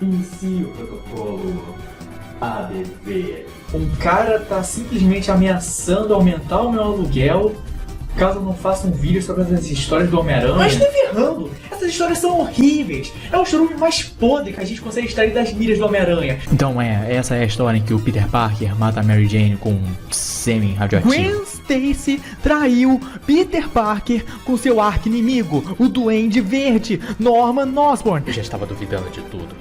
Inicie o protocolo ADV. Um cara tá simplesmente ameaçando aumentar o meu aluguel caso eu não faça um vídeo sobre as histórias do Homem-Aranha. Mas nem ferrando! Essas histórias são horríveis! É o chorume mais podre que a gente consegue extrair das mídias do Homem-Aranha. Então essa é a história em que o Peter Parker mata a Mary Jane com sêmen radioativo. Gwen Stacy traiu Peter Parker com seu arqui-inimigo, o Duende Verde, Norman Osborn. Eu já estava duvidando de tudo.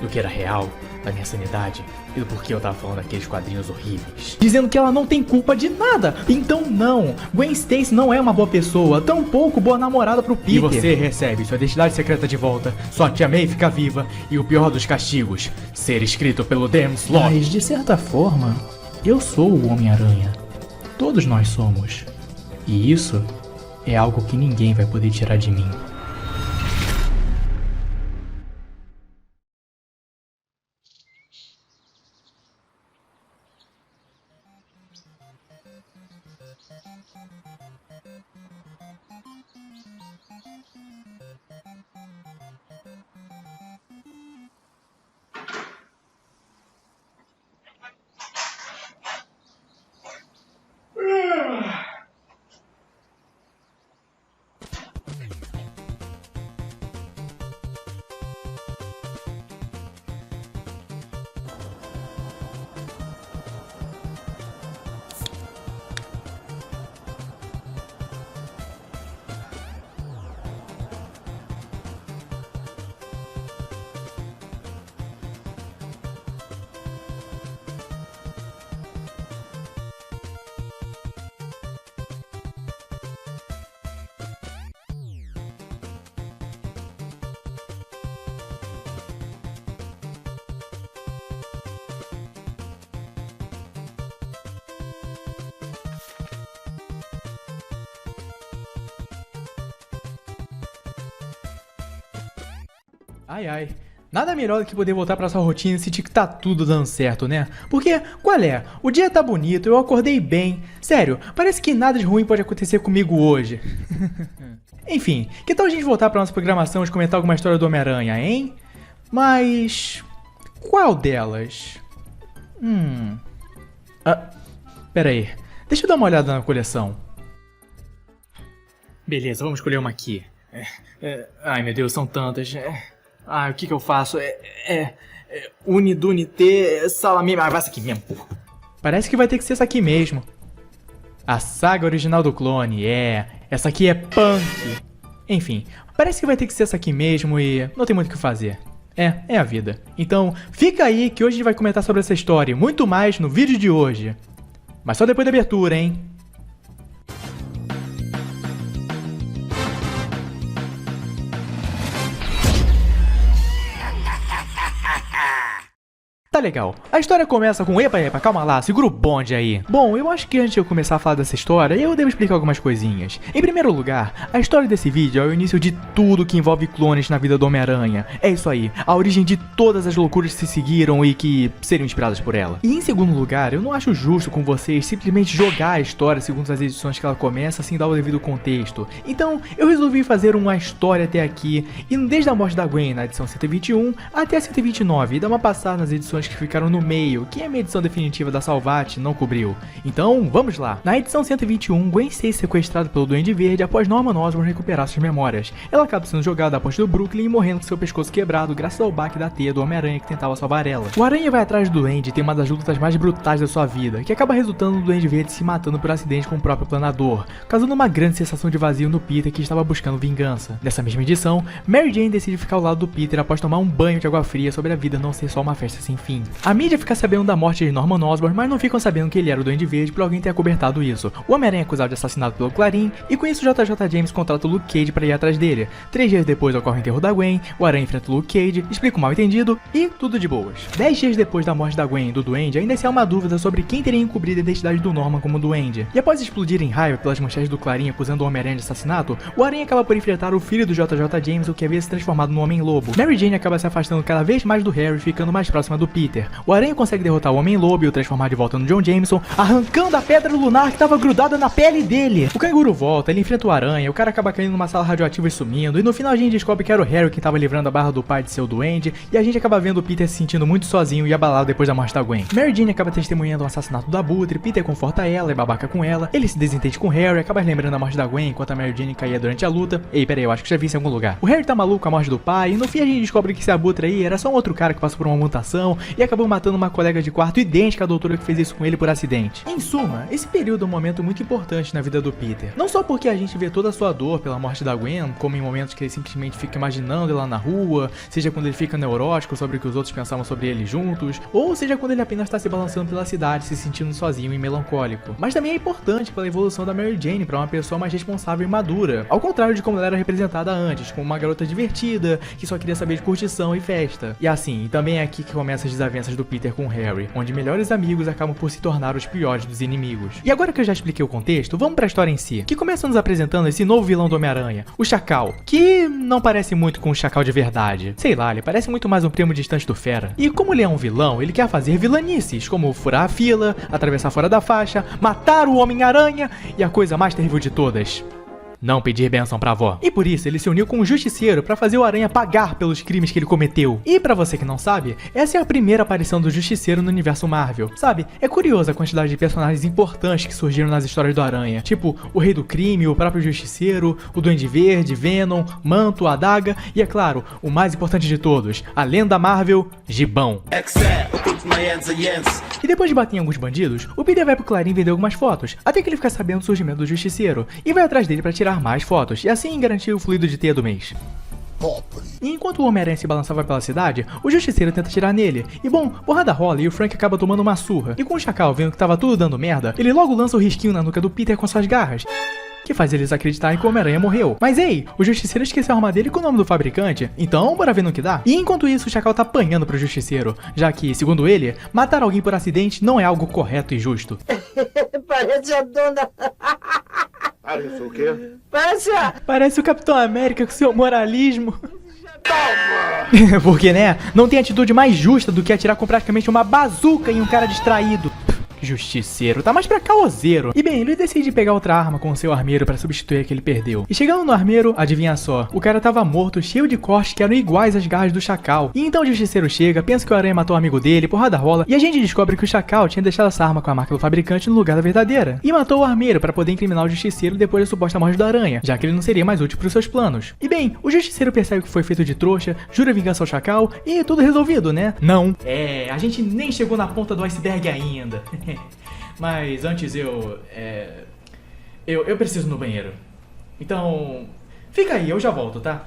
Do que era real, da minha sanidade e do porquê eu tava falando daqueles quadrinhos horríveis. Dizendo que ela não tem culpa de nada. Então não, Gwen Stacy não é uma boa pessoa, tampouco boa namorada pro Peter. E você recebe sua identidade secreta de volta, sua tia May fica viva e o pior dos castigos, ser escrito pelo Dan Slott. Mas de certa forma, eu sou o Homem-Aranha. Todos nós somos. E isso é algo que ninguém vai poder tirar de mim. Ai ai, nada melhor do que poder voltar pra sua rotina e sentir que tá tudo dando certo, né? Porque, qual é? O dia tá bonito, eu acordei bem. Sério, parece que nada de ruim pode acontecer comigo hoje. Enfim, que tal a gente voltar pra nossa programação e comentar alguma história do Homem-Aranha, hein? Mas... qual delas? Pera aí, deixa eu dar uma olhada na coleção. Beleza, vamos escolher uma aqui. Ai meu Deus, são tantas. O que eu faço? Unidunité, salame... vai essa aqui mesmo, porra. Parece que vai ter que ser essa aqui mesmo. A saga original do clone, essa aqui é punk. Enfim, parece que vai ter que ser essa aqui mesmo e não tem muito o que fazer. É a vida. Então, fica aí que hoje a gente vai comentar sobre essa história e muito mais no vídeo de hoje. Mas só depois da abertura, hein? Tá legal. A história começa com epa, calma lá, segura o bonde aí. Bom, eu acho que antes de eu começar a falar dessa história, eu devo explicar algumas coisinhas. Em primeiro lugar, a história desse vídeo é o início de tudo que envolve clones na vida do Homem-Aranha. É isso aí, a origem de todas as loucuras que se seguiram e que seriam inspiradas por ela. E em segundo lugar, eu não acho justo com vocês simplesmente jogar a história segundo as edições que ela começa sem dar o devido contexto. Então, eu resolvi fazer uma história até aqui, indo desde a morte da Gwen na edição 121 até a 129 e dar uma passada nas edições que ficaram no meio, que a minha edição definitiva da Salvat não cobriu. Então, vamos lá. Na edição 121, Gwen Stacy é sequestrada pelo Duende Verde após Norman Osborn recuperar suas memórias. Ela acaba sendo jogada à ponte do Brooklyn e morrendo com seu pescoço quebrado graças ao baque da teia do Homem-Aranha que tentava salvar ela. O Aranha vai atrás do Duende e tem uma das lutas mais brutais da sua vida, que acaba resultando no Duende Verde se matando por acidente com o próprio planador, causando uma grande sensação de vazio no Peter que estava buscando vingança. Nessa mesma edição, Mary Jane decide ficar ao lado do Peter após tomar um banho de água fria sobre a vida não ser só uma festa sem fim. A mídia fica sabendo da morte de Norman Osborn, mas não ficam sabendo que ele era o Duende Verde por alguém ter acobertado isso. O Homem-Aranha é acusado de assassinato pelo Clarim, e com isso JJ James contrata o Luke Cage para ir atrás dele. 3 dias depois ocorre o enterro da Gwen, o Aranha enfrenta o Luke Cage, explica o mal entendido e tudo de boas. 10 dias depois da morte da Gwen e do Duende, ainda se há uma dúvida sobre quem teria encobrido a identidade do Norman como Duende. E após explodir em raiva pelas manchetes do Clarim acusando o Homem-Aranha de assassinato, o Aranha acaba por enfrentar o filho do JJ James, o que havia se transformado no Homem-Lobo. Mary Jane acaba se afastando cada vez mais do Harry, ficando mais próxima do Peter Peter, o Aranha consegue derrotar o Homem-Lobo e o transformar de volta no John Jameson, arrancando a pedra lunar que estava grudada na pele dele. O Canguru volta, ele enfrenta o Aranha, o cara acaba caindo numa sala radioativa e sumindo, e no final a gente descobre que era o Harry que estava livrando a barra do pai de seu duende, e a gente acaba vendo o Peter se sentindo muito sozinho e abalado depois da morte da Gwen. Mary Jane acaba testemunhando o assassinato do Abutre, Peter conforta ela, é babaca com ela, ele se desentende com o Harry, acaba lembrando a morte da Gwen enquanto a Mary Jane caía durante a luta. Ei, peraí, eu acho que já vi isso em algum lugar. O Harry tá maluco com a morte do pai, e no fim a gente descobre que esse Abutre aí era só um outro cara que passou por uma mutação e acabou matando uma colega de quarto idêntica à doutora que fez isso com ele por acidente. Em suma, esse período é um momento muito importante na vida do Peter. Não só porque a gente vê toda a sua dor pela morte da Gwen, como em momentos que ele simplesmente fica imaginando ela na rua, seja quando ele fica neurótico sobre o que os outros pensavam sobre ele juntos, ou seja quando ele apenas está se balançando pela cidade, se sentindo sozinho e melancólico. Mas também é importante pela evolução da Mary Jane para uma pessoa mais responsável e madura, ao contrário de como ela era representada antes, como uma garota divertida, que só queria saber de curtição e festa. E assim, também é aqui que começam as desavenças do Peter com o Harry, onde melhores amigos acabam por se tornar os piores dos inimigos. E agora que eu já expliquei o contexto, vamos pra história em si, que começa nos apresentando esse novo vilão do Homem-Aranha, o Chacal, que não parece muito com o Chacal de verdade. Sei lá, ele parece muito mais um primo distante do Fera. E como ele é um vilão, ele quer fazer vilanices, como furar a fila, atravessar fora da faixa, matar o Homem-Aranha e a coisa mais terrível de todas: não pedir bênção pra avó. E por isso ele se uniu com um justiceiro pra fazer o Aranha pagar pelos crimes que ele cometeu. E pra você que não sabe, essa é a primeira aparição do justiceiro no universo Marvel. Sabe, é curiosa a quantidade de personagens importantes que surgiram nas histórias do Aranha. Tipo, o Rei do Crime, o próprio Justiceiro, o Duende Verde, Venom, Manto, Adaga e, é claro, o mais importante de todos, a lenda Marvel, Gibão. E depois de bater em alguns bandidos, o Peter vai pro Clarim vender algumas fotos, até que ele fica sabendo do surgimento do Justiceiro, e vai atrás dele pra tirar mais fotos, e assim garantir o fluido de teia do mês. E enquanto o Homem-Aranha se balançava pela cidade, o Justiceiro tenta atirar nele. E bom, porrada rola e o Frank acaba tomando uma surra. E com o Chacal vendo que tava tudo dando merda, ele logo lança o risquinho na nuca do Peter com suas garras, que faz eles acreditarem que o Homem-Aranha morreu. Mas ei, o Justiceiro esqueceu a arma dele com o nome do fabricante, então bora ver no que dá. E enquanto isso, o Chacal tá apanhando pro Justiceiro, já que, segundo ele, matar alguém por acidente não é algo correto e justo. Parece a dona... Parece o quê? Parece o Capitão América com seu moralismo. Toma! Porque, né, não tem atitude mais justa do que atirar com praticamente uma bazuca em um cara distraído. Justiceiro, tá mais pra caoseiro. E bem, ele decide pegar outra arma com o seu armeiro pra substituir a que ele perdeu. E chegando no armeiro, adivinha só, o cara tava morto, cheio de cortes que eram iguais às garras do Chacal. E então o Justiceiro chega, pensa que o Aranha matou o amigo dele, porrada rola, e a gente descobre que o Chacal tinha deixado essa arma com a marca do fabricante no lugar da verdadeira. E matou o armeiro pra poder incriminar o Justiceiro depois da suposta morte do Aranha, já que ele não seria mais útil pros seus planos. E bem, o Justiceiro percebe que foi feito de trouxa, jura vingança ao Chacal, e tudo resolvido, né? Não. A gente nem chegou na ponta do iceberg ainda. Mas antes eu preciso ir no banheiro. Então, fica aí, eu já volto, tá?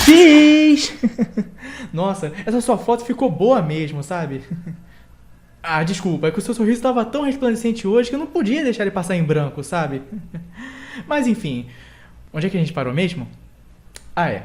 Fiz! Nossa, essa sua foto ficou boa mesmo, sabe? Ah, desculpa, é que o seu sorriso estava tão resplandecente hoje que eu não podia deixar ele passar em branco, sabe? Mas enfim, onde é que a gente parou mesmo? Ah,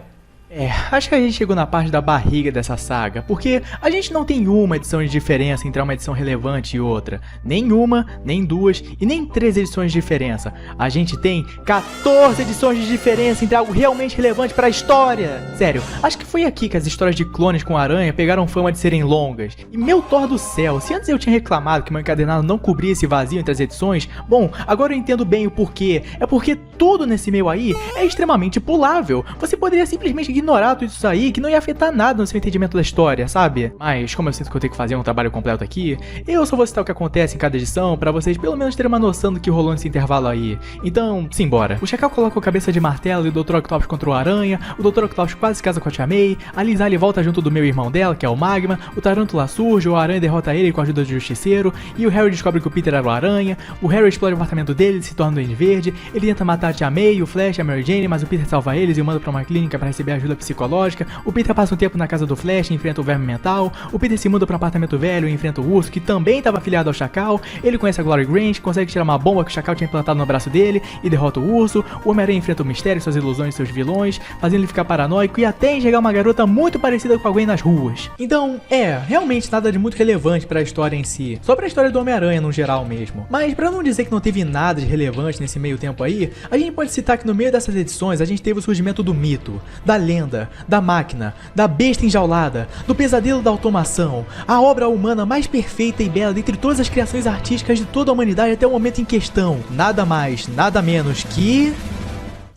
Acho que a gente chegou na parte da barriga dessa saga, porque a gente não tem uma edição de diferença entre uma edição relevante e outra. Nem uma, nem duas e nem 3 edições de diferença. A gente tem 14 edições de diferença entre algo realmente relevante para a história. Sério, acho que foi aqui que as histórias de clones com aranha pegaram fama de serem longas. E meu Thor do céu, se antes eu tinha reclamado que meu encadernado não cobria esse vazio entre as edições, bom, agora eu entendo bem o porquê. É porque tudo nesse meio aí é extremamente pulável. Você poderia simplesmente ignorar tudo isso aí, que não ia afetar nada no seu entendimento da história, sabe? Mas como eu sinto que eu tenho que fazer um trabalho completo aqui, eu só vou citar o que acontece em cada edição pra vocês pelo menos terem uma noção do que rolou nesse intervalo aí. Então, simbora. O Chacal coloca a cabeça de martelo e o Dr. Octopus contra o Aranha, o Dr. Octopus quase se casa com a Tia May, a Liz Allen volta junto do meu irmão dela, que é o Magma, o Tarântula surge, o Aranha derrota ele com a ajuda do Justiceiro, e o Harry descobre que o Peter era o Aranha, o Harry explode o apartamento dele e se torna um Duende Verde, ele tenta matar a Tia May, o Flash e a Mary Jane, mas o Peter salva eles e o manda pra uma clínica pra receber ajuda psicológica, o Peter passa um tempo na casa do Flash e enfrenta o verme mental, o Peter se muda pra um apartamento velho e enfrenta o Urso, que também estava afiliado ao Chacal, ele conhece a Glory Grant, consegue tirar uma bomba que o Chacal tinha implantado no braço dele e derrota o Urso, o Homem-Aranha enfrenta o Mistério, suas ilusões e seus vilões, fazendo ele ficar paranoico e até enxergar uma garota muito parecida com a Gwen nas ruas. Então, realmente nada de muito relevante pra história em si, só pra história do Homem-Aranha no geral mesmo. Mas pra não dizer que não teve nada de relevante nesse meio tempo aí, a gente pode citar que no meio dessas edições a gente teve o surgimento do mito, da lenda, da máquina, da besta enjaulada, do pesadelo da automação, a obra humana mais perfeita e bela dentre todas as criações artísticas de toda a humanidade até o momento em questão. Nada mais, nada menos que...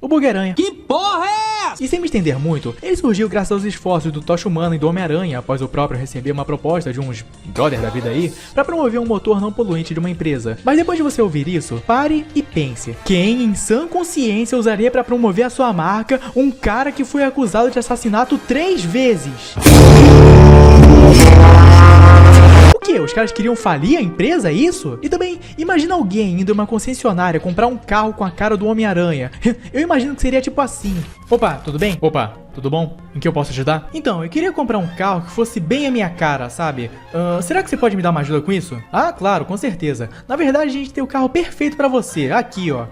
o Bug-Aranha. Que porra é essa? E sem me estender muito, ele surgiu graças aos esforços do Tocha Humana e do Homem-Aranha após o próprio receber uma proposta de uns brother da vida aí pra promover um motor não poluente de uma empresa. Mas depois de você ouvir isso, pare e pense. Quem em sã consciência usaria pra promover a sua marca um cara que foi acusado de assassinato 3 vezes? O quê? Os caras queriam falir a empresa, é isso? E também, imagina alguém indo em uma concessionária comprar um carro com a cara do Homem-Aranha. Eu imagino que seria tipo assim. Opa, tudo bem? Opa, tudo bom? Em que eu posso ajudar? Então, eu queria comprar um carro que fosse bem a minha cara, sabe? Será que você pode me dar uma ajuda com isso? Ah, claro, com certeza. Na verdade, a gente tem o carro perfeito pra você. Aqui, ó.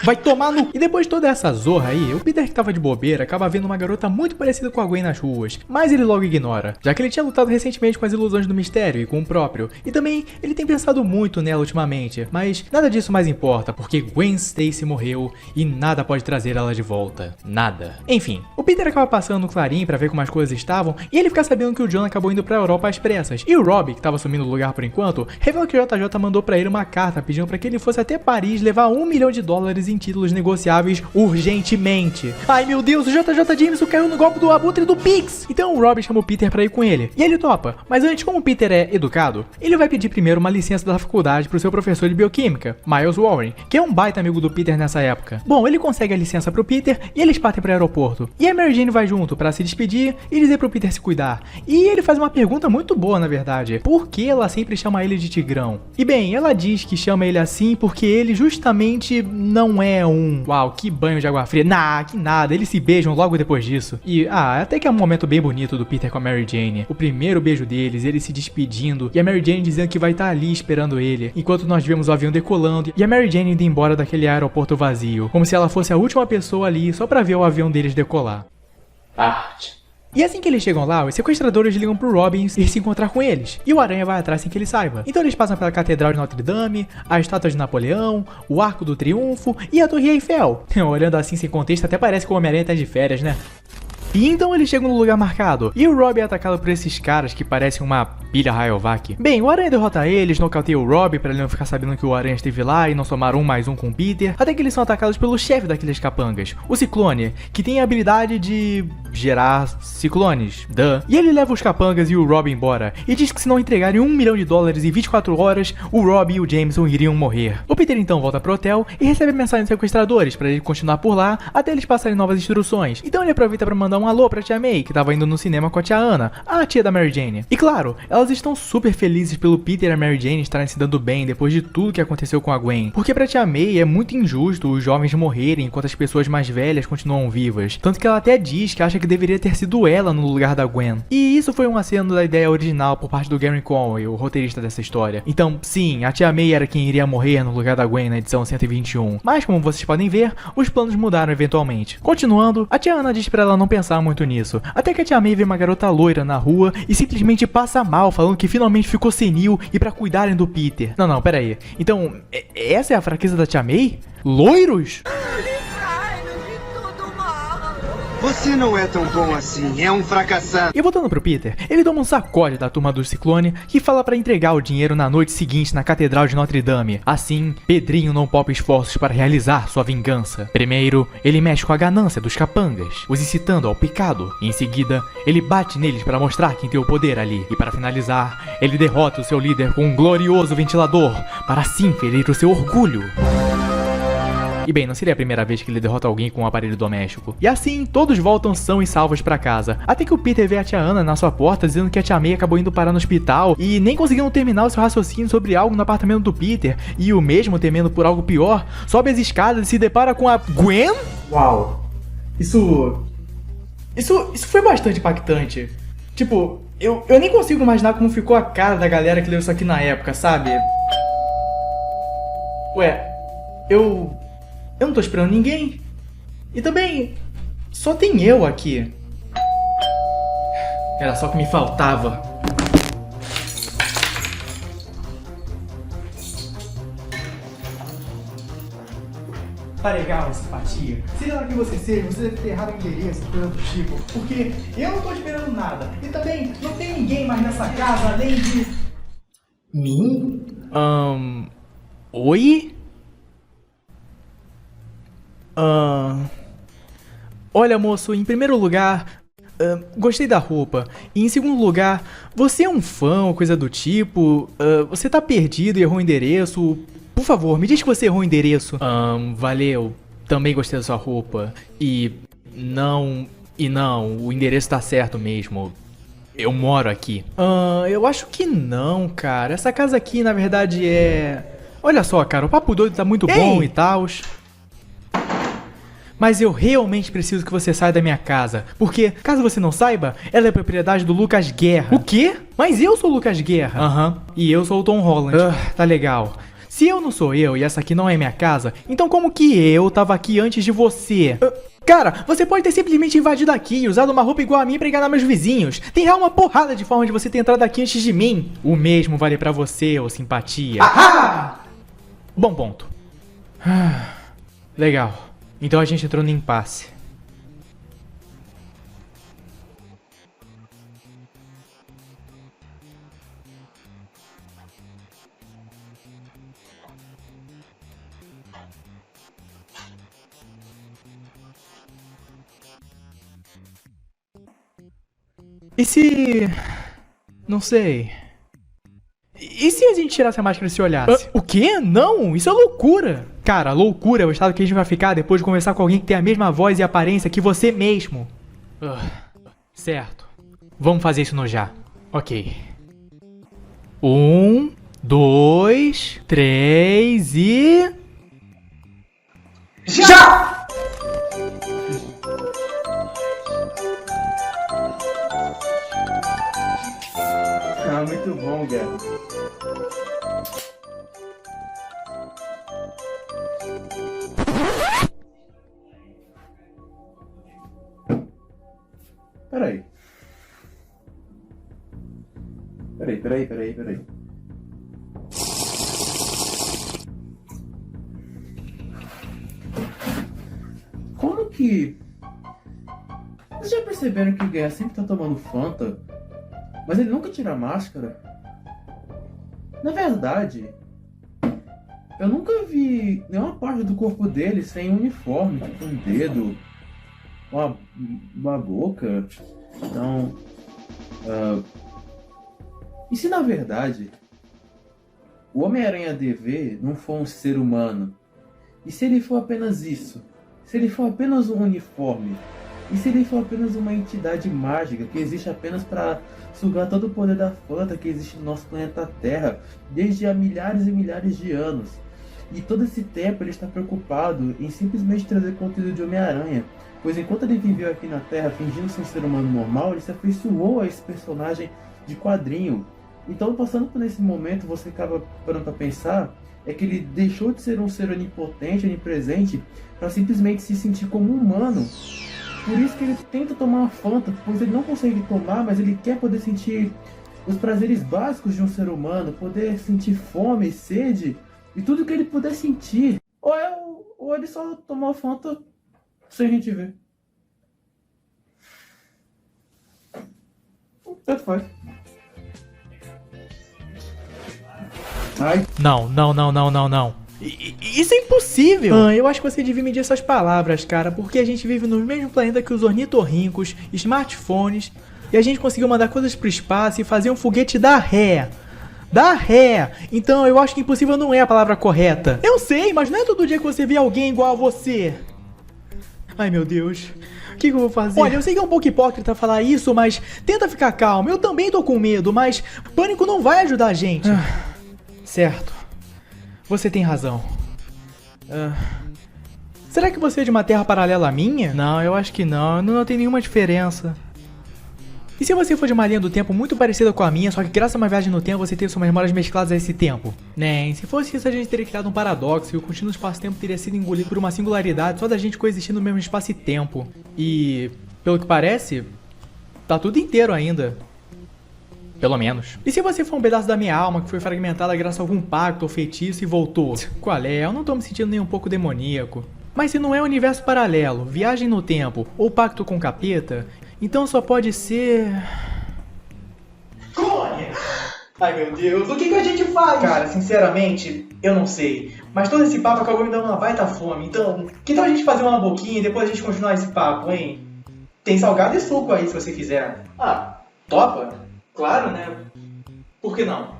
Vai tomar no... E depois de toda essa zorra aí, o Peter que tava de bobeira acaba vendo uma garota muito parecida com a Gwen nas ruas, mas ele logo ignora, já que ele tinha lutado recentemente com as ilusões do Mistério e com o próprio, e também ele tem pensado muito nela ultimamente, mas nada disso mais importa, porque Gwen Stacy morreu e nada pode trazer ela de volta. Nada. Enfim, o Peter acaba passando no Clarim pra ver como as coisas estavam, e ele fica sabendo que o John acabou indo pra Europa às pressas, e o Robbie, que tava assumindo o lugar por enquanto, revela que o JJ mandou pra ele uma carta pedindo pra que ele fosse até Paris levar $1 milhão em títulos negociáveis urgentemente. Ai meu Deus, o JJ Jameson caiu no golpe do Abutre do Pix! Então o Robbie chama o Peter pra ir com ele, e ele topa. Mas antes, como o Peter é educado, ele vai pedir primeiro uma licença da faculdade pro seu professor de bioquímica, Miles Warren, que é um baita amigo do Peter nessa época. Bom, ele consegue a licença pro Peter e eles partem pro aeroporto. E a Mary Jane vai junto pra se despedir e dizer pro Peter se cuidar. E ele faz uma pergunta muito boa, na verdade. Por que ela sempre chama ele de Tigrão? E bem, ela diz que chama ele assim porque ele justamente não é um... Uau, que banho de água fria. Que nada, eles se beijam logo depois disso. E, até que é um momento bem bonito do Peter com a Mary Jane. O primeiro beijo deles, eles se despedindo e a Mary Jane dizendo que vai estar ali esperando ele, enquanto nós vemos o avião decolando e a Mary Jane indo embora daquele aeroporto vazio, como se ela fosse a última pessoa ali só pra ver o avião deles decolar. Arte. E assim que eles chegam lá, os sequestradores ligam pro Robin ir se encontrar com eles. E o Aranha vai atrás sem que ele saiba. Então eles passam pela Catedral de Notre Dame, a Estátua de Napoleão, o Arco do Triunfo e a Torre Eiffel. Olhando assim sem contexto, até parece que o Homem-Aranha tá de férias, né? E então eles chegam no lugar marcado, e o Robbie é atacado por esses caras que parecem uma pilha Rayovac. Bem, o Aranha derrota eles, nocauteia o Robbie pra ele não ficar sabendo que o Aranha esteve lá e não somar 1 mais 1 com o Peter, até que eles são atacados pelo chefe daqueles capangas, o Ciclone, que tem a habilidade de gerar ciclones, E ele leva os capangas e o Robbie embora, e diz que se não entregarem $1 milhão em 24 horas, o Robbie e o Jameson iriam morrer. O Peter então volta pro hotel e recebe a mensagem dos sequestradores pra ele continuar por lá até eles passarem novas instruções. Então ele aproveita pra mandar um alô pra tia May, que tava indo no cinema com a tia Ana, a tia da Mary Jane. E claro, ela elas estão super felizes pelo Peter e a Mary Jane estarem se dando bem depois de tudo que aconteceu com a Gwen. Porque pra tia May é muito injusto os jovens morrerem enquanto as pessoas mais velhas continuam vivas. Tanto que ela até diz que acha que deveria ter sido ela no lugar da Gwen. E isso foi um aceno da ideia original por parte do Gary Conway, o roteirista dessa história. Então, sim, a tia May era quem iria morrer no lugar da Gwen na edição 121. Mas, como vocês podem ver, os planos mudaram eventualmente. Continuando, a tia Ana diz pra ela não pensar muito nisso. Até que a tia May vê uma garota loira na rua e simplesmente passa mal, falando que finalmente ficou senil e pra cuidarem do Peter. Não, pera aí. Então, essa é a fraqueza da tia May? Loiros? Você não é tão bom assim, é um fracassado. E voltando pro Peter, ele toma um sacode da turma do Ciclone que fala pra entregar o dinheiro na noite seguinte na Catedral de Notre Dame. Assim, Pedrinho não poupa esforços para realizar sua vingança. Primeiro, ele mexe com a ganância dos capangas, os incitando ao pecado. Em seguida, ele bate neles para mostrar quem tem o poder ali. E para finalizar, ele derrota o seu líder com um glorioso ventilador, para assim ferir o seu orgulho. E bem, não seria a primeira vez que ele derrota alguém com um aparelho doméstico. E assim, todos voltam são e salvos pra casa. Até que o Peter vê a tia Ana na sua porta dizendo que a tia May acabou indo parar no hospital e nem conseguindo terminar o seu raciocínio sobre algo no apartamento do Peter. E o mesmo, temendo por algo pior, sobe as escadas e se depara com a Gwen? Uau. Isso foi bastante impactante. Tipo, eu nem consigo imaginar como ficou a cara da galera que leu isso aqui na época, sabe? Ué, eu não tô esperando ninguém. E também, só tem eu aqui. Era só o que me faltava. Tá legal, simpatia. Seja lá que você seja, você deve ter errado o endereço, coisa do tipo. Porque eu não tô esperando nada. E também, não tem ninguém mais nessa casa além de... mim? Oi? Olha, moço, em primeiro lugar, gostei da roupa. E em segundo lugar, você é um fã ou coisa do tipo? Você tá perdido e errou o endereço? Por favor, me diz que você errou o endereço. Valeu. Também gostei da sua roupa. E não, o endereço tá certo mesmo. Eu moro aqui. Eu acho que não, cara. Essa casa aqui, na verdade, é... Olha só, cara, o papo doido tá muito bom e tal. Mas eu realmente preciso que você saia da minha casa. Porque, caso você não saiba, ela é propriedade do Lucas Guerra. O quê? Mas eu sou o Lucas Guerra. Aham. E eu sou o Tom Holland. Tá legal. Se eu não sou eu e essa aqui não é minha casa, então como que eu tava aqui antes de você? Cara, você pode ter simplesmente invadido aqui e usado uma roupa igual a mim pra enganar meus vizinhos. Tem uma porrada de forma de você ter entrado aqui antes de mim. O mesmo vale pra você, ô simpatia. Ahá! Bom ponto. Legal. Então a gente entrou no impasse. E se... não sei... E se a gente tirasse a máscara e se olhasse? O quê? Não, isso é loucura. Cara, loucura é o estado que a gente vai ficar depois de conversar com alguém que tem a mesma voz e aparência que você mesmo. Certo. Vamos fazer isso no já. Ok. 1, 2, 3 e... Já! Muito bom, cara. Peraí. Como que... Vocês já perceberam que o Guerra sempre tá tomando Fanta? Mas ele nunca tira a máscara? Na verdade, eu nunca vi nenhuma parte do corpo dele sem um uniforme, tipo um dedo, uma boca. Então, e se na verdade o Homem-Aranha DV não for um ser humano? E se ele for apenas isso? Se ele for apenas um uniforme? E se ele for apenas uma entidade mágica que existe apenas para sugar todo o poder da Fanta que existe no nosso planeta Terra desde há milhares e milhares de anos? E todo esse tempo ele está preocupado em simplesmente trazer conteúdo de Homem-Aranha, pois enquanto ele viveu aqui na Terra fingindo ser um ser humano normal, ele se afeiçoou a esse personagem de quadrinho. Então, passando por esse momento, você acaba parando para pensar, é que ele deixou de ser um ser onipotente, onipresente, para simplesmente se sentir como um humano. Por isso que ele tenta tomar uma Fanta, pois ele não consegue tomar, mas ele quer poder sentir os prazeres básicos de um ser humano, poder sentir fome, sede, e tudo que ele puder sentir. Ou ele só tomou a Fanta sem a gente ver. Tanto faz. Ai. Não. Isso é impossível! Eu acho que você devia medir suas palavras, cara, porque a gente vive no mesmo planeta que os ornitorrincos, smartphones, e a gente conseguiu mandar coisas pro espaço e fazer um foguete dar ré. Dá ré! Então eu acho que impossível não é a palavra correta. Eu sei, mas não é todo dia que você vê alguém igual a você. Ai, meu Deus. O que eu vou fazer? Olha, eu sei que é um pouco hipócrita falar isso, mas tenta ficar calmo. Eu também tô com medo, mas pânico não vai ajudar a gente. Certo. Você tem razão. Será que você é de uma terra paralela à minha? Não, eu acho que não. Não tem nenhuma diferença. E se você for de uma linha do tempo muito parecida com a minha, só que graças a uma viagem no tempo você teve suas memórias mescladas a esse tempo? Nem, se fosse isso a gente teria criado um paradoxo e o contínuo espaço-tempo teria sido engolido por uma singularidade só da gente coexistindo no mesmo espaço e tempo. E, pelo que parece, tá tudo inteiro ainda. Pelo menos. E se você for um pedaço da minha alma que foi fragmentada graças a algum pacto ou feitiço e voltou? Qual é? Eu não tô me sentindo nem um pouco demoníaco. Mas se não é universo paralelo, viagem no tempo ou pacto com capeta, então só pode ser... Clone! Ai meu Deus, o que a gente faz? Cara, sinceramente, eu não sei. Mas todo esse papo acabou me dando uma baita fome. Então, que tal a gente fazer uma boquinha e depois a gente continuar esse papo, hein? Tem salgado e suco aí se você quiser. Ah, topa? Claro, né? Por que não?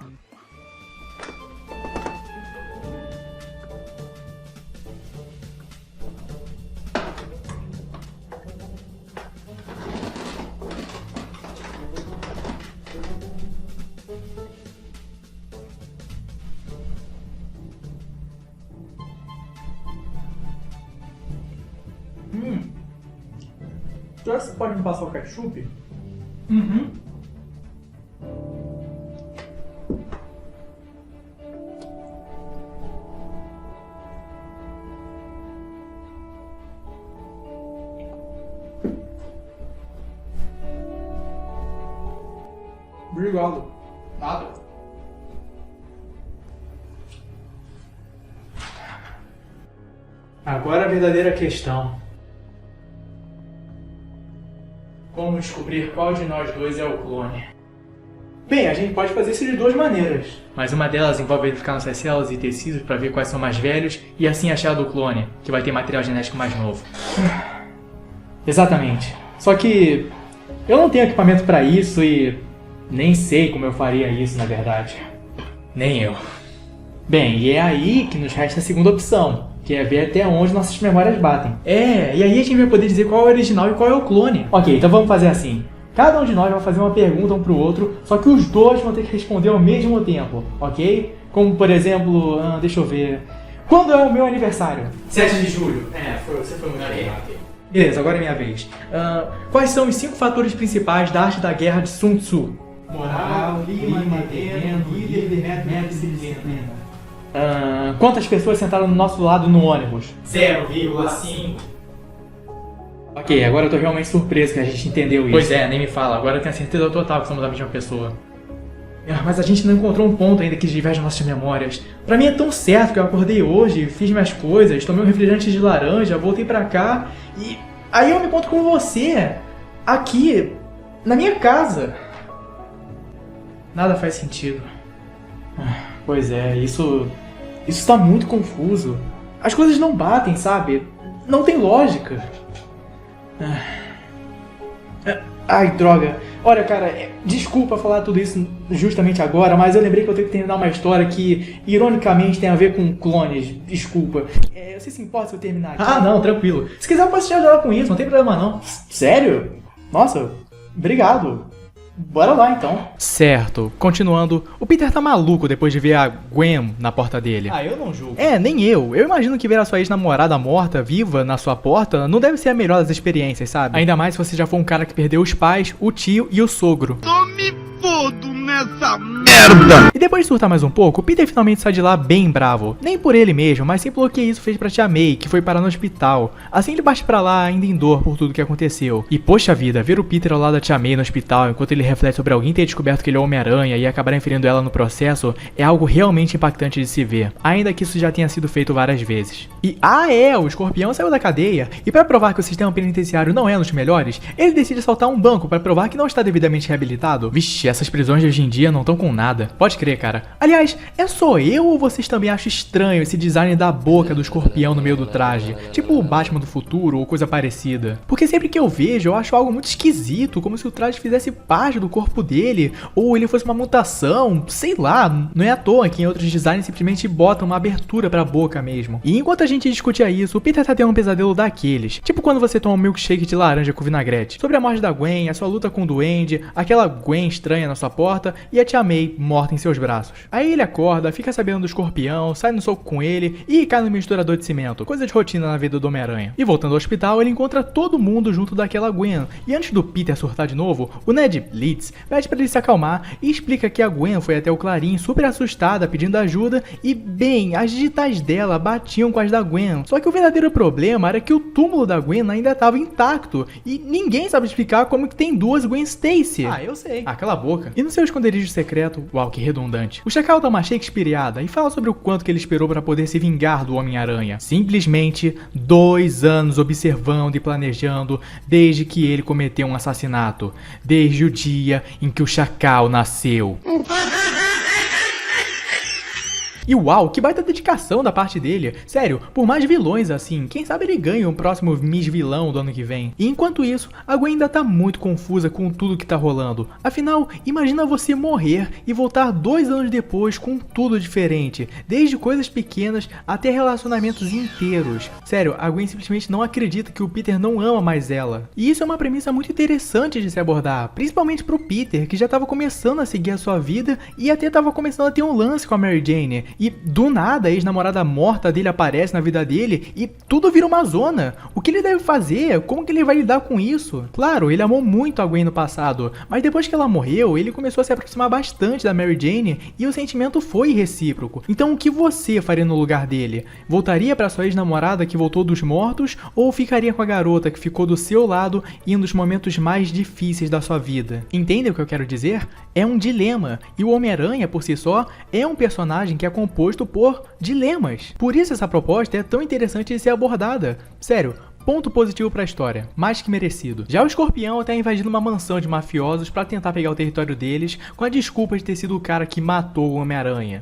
Será que você pode me passar o ketchup? Uhum. Obrigado. Nada. Agora a verdadeira questão. Como descobrir qual de nós dois é o clone? Bem, a gente pode fazer isso de duas maneiras. Mas uma delas envolve verificar nossas células e tecidos para ver quais são mais velhos e assim achar do clone, que vai ter material genético mais novo. Exatamente. Só que eu não tenho equipamento para isso e nem sei como eu faria isso, na verdade. Nem eu. Bem, e é aí que nos resta a segunda opção, que é ver até onde nossas memórias batem. E aí a gente vai poder dizer qual é o original e qual é o clone. Ok, então vamos fazer assim. Cada um de nós vai fazer uma pergunta um pro outro, só que os dois vão ter que responder ao mesmo tempo, ok? Como, por exemplo, deixa eu ver... Quando é o meu aniversário? 7 de julho. Você foi muito bem. Beleza, agora é minha vez. Quais são os 5 fatores principais da arte da guerra de Sun Tzu? Moral, clima, terreno, líder, método e disciplina. Quantas pessoas sentaram do nosso lado no ônibus? 0,5. Ok, agora eu tô realmente surpreso que a gente entendeu isso. Pois é, nem me fala. Agora eu tenho a certeza total que somos a mesma pessoa. Mas a gente não encontrou um ponto ainda que diverge nossas memórias. Pra mim é tão certo que eu acordei hoje, fiz minhas coisas, tomei um refrigerante de laranja, voltei pra cá e... aí eu me encontro com você, aqui, na minha casa. Nada faz sentido. Pois é, isso tá muito confuso. As coisas não batem, sabe? Não tem lógica. Ai, droga. Olha, cara, desculpa falar tudo isso justamente agora, mas eu lembrei que eu tenho que terminar uma história que, ironicamente, tem a ver com clones. Desculpa. você se importa se eu terminar aqui? Ah, não, tranquilo. Se quiser eu posso te ajudar com isso, não tem problema não. Sério? Nossa, obrigado. Bora lá então. Certo, continuando, o Peter tá maluco depois de ver a Gwen na porta dele. Ah, eu não julgo. É, nem eu. Eu imagino que ver a sua ex-namorada morta, viva, na sua porta, não deve ser a melhor das experiências, sabe? Ainda mais se você já for um cara que perdeu os pais, o tio e o sogro. Fodo nessa merda! E depois de surtar mais um pouco, o Peter finalmente sai de lá bem bravo. Nem por ele mesmo, mas sim pelo que isso fez pra tia May, que foi parar no hospital. Assim ele bate pra lá, ainda em dor por tudo que aconteceu. E poxa vida, ver o Peter ao lado da tia May no hospital, enquanto ele reflete sobre alguém ter descoberto que ele é o Homem-Aranha e acabar inferindo ela no processo, é algo realmente impactante de se ver. Ainda que isso já tenha sido feito várias vezes. E o Escorpião saiu da cadeia, e pra provar que o sistema penitenciário não é um dos melhores, ele decide assaltar um banco pra provar que não está devidamente reabilitado. Vixe, essas prisões de hoje em dia não estão com nada. Pode crer, cara. Aliás, é só eu ou vocês também acham estranho esse design da boca do escorpião no meio do traje? Tipo o Batman do futuro ou coisa parecida. Porque sempre que eu vejo, eu acho algo muito esquisito, como se o traje fizesse parte do corpo dele, ou ele fosse uma mutação, sei lá. Não é à toa que em outros designs simplesmente botam uma abertura pra boca mesmo. E enquanto a gente discutia isso, o Peter tá tendo um pesadelo daqueles. Tipo quando você toma um milkshake de laranja com vinagrete. Sobre a morte da Gwen, a sua luta com o Duende, aquela Gwen estranha na sua porta e a tia May morta em seus braços. Aí ele acorda, fica sabendo do escorpião, sai no soco com ele e cai no misturador de cimento, coisa de rotina na vida do Homem-Aranha. E voltando ao hospital, ele encontra todo mundo junto daquela Gwen. E antes do Peter surtar de novo, o Ned Leeds pede pra ele se acalmar e explica que a Gwen foi até o Clarim super assustada pedindo ajuda e, bem, as digitais dela batiam com as da Gwen. Só que o verdadeiro problema era que o túmulo da Gwen ainda estava intacto e ninguém sabe explicar como que tem duas Gwen Stacy. Ah, eu sei. Ah, cala a boca. E no seu esconderijo secreto, uau, que redundante, o Chacal dá uma shakespeareada e fala sobre o quanto que ele esperou para poder se vingar do Homem-Aranha. Simplesmente 2 anos observando e planejando desde que ele cometeu um assassinato. Desde o dia em que o Chacal nasceu. E uau, que baita dedicação da parte dele. Sério, por mais vilões assim, quem sabe ele ganha o próximo Miss Vilão do ano que vem. E enquanto isso, a Gwen ainda tá muito confusa com tudo que tá rolando. Afinal, imagina você morrer e voltar 2 anos depois com tudo diferente. Desde coisas pequenas até relacionamentos inteiros. Sério, a Gwen simplesmente não acredita que o Peter não ama mais ela. E isso é uma premissa muito interessante de se abordar. Principalmente pro Peter, que já tava começando a seguir a sua vida e até tava começando a ter um lance com a Mary Jane. E do nada a ex-namorada morta dele aparece na vida dele e tudo vira uma zona. O que ele deve fazer? Como que ele vai lidar com isso? Claro, ele amou muito a Gwen no passado, mas depois que ela morreu, ele começou a se aproximar bastante da Mary Jane e o sentimento foi recíproco. Então o que você faria no lugar dele? Voltaria pra sua ex-namorada que voltou dos mortos ou ficaria com a garota que ficou do seu lado em um dos momentos mais difíceis da sua vida? Entende o que eu quero dizer? É um dilema, e o Homem-Aranha por si só é um personagem que é composto por dilemas. Por isso essa proposta é tão interessante de ser abordada. Sério, ponto positivo pra história, mais que merecido. Já o Escorpião tá invadindo uma mansão de mafiosos pra tentar pegar o território deles com a desculpa de ter sido o cara que matou o Homem-Aranha.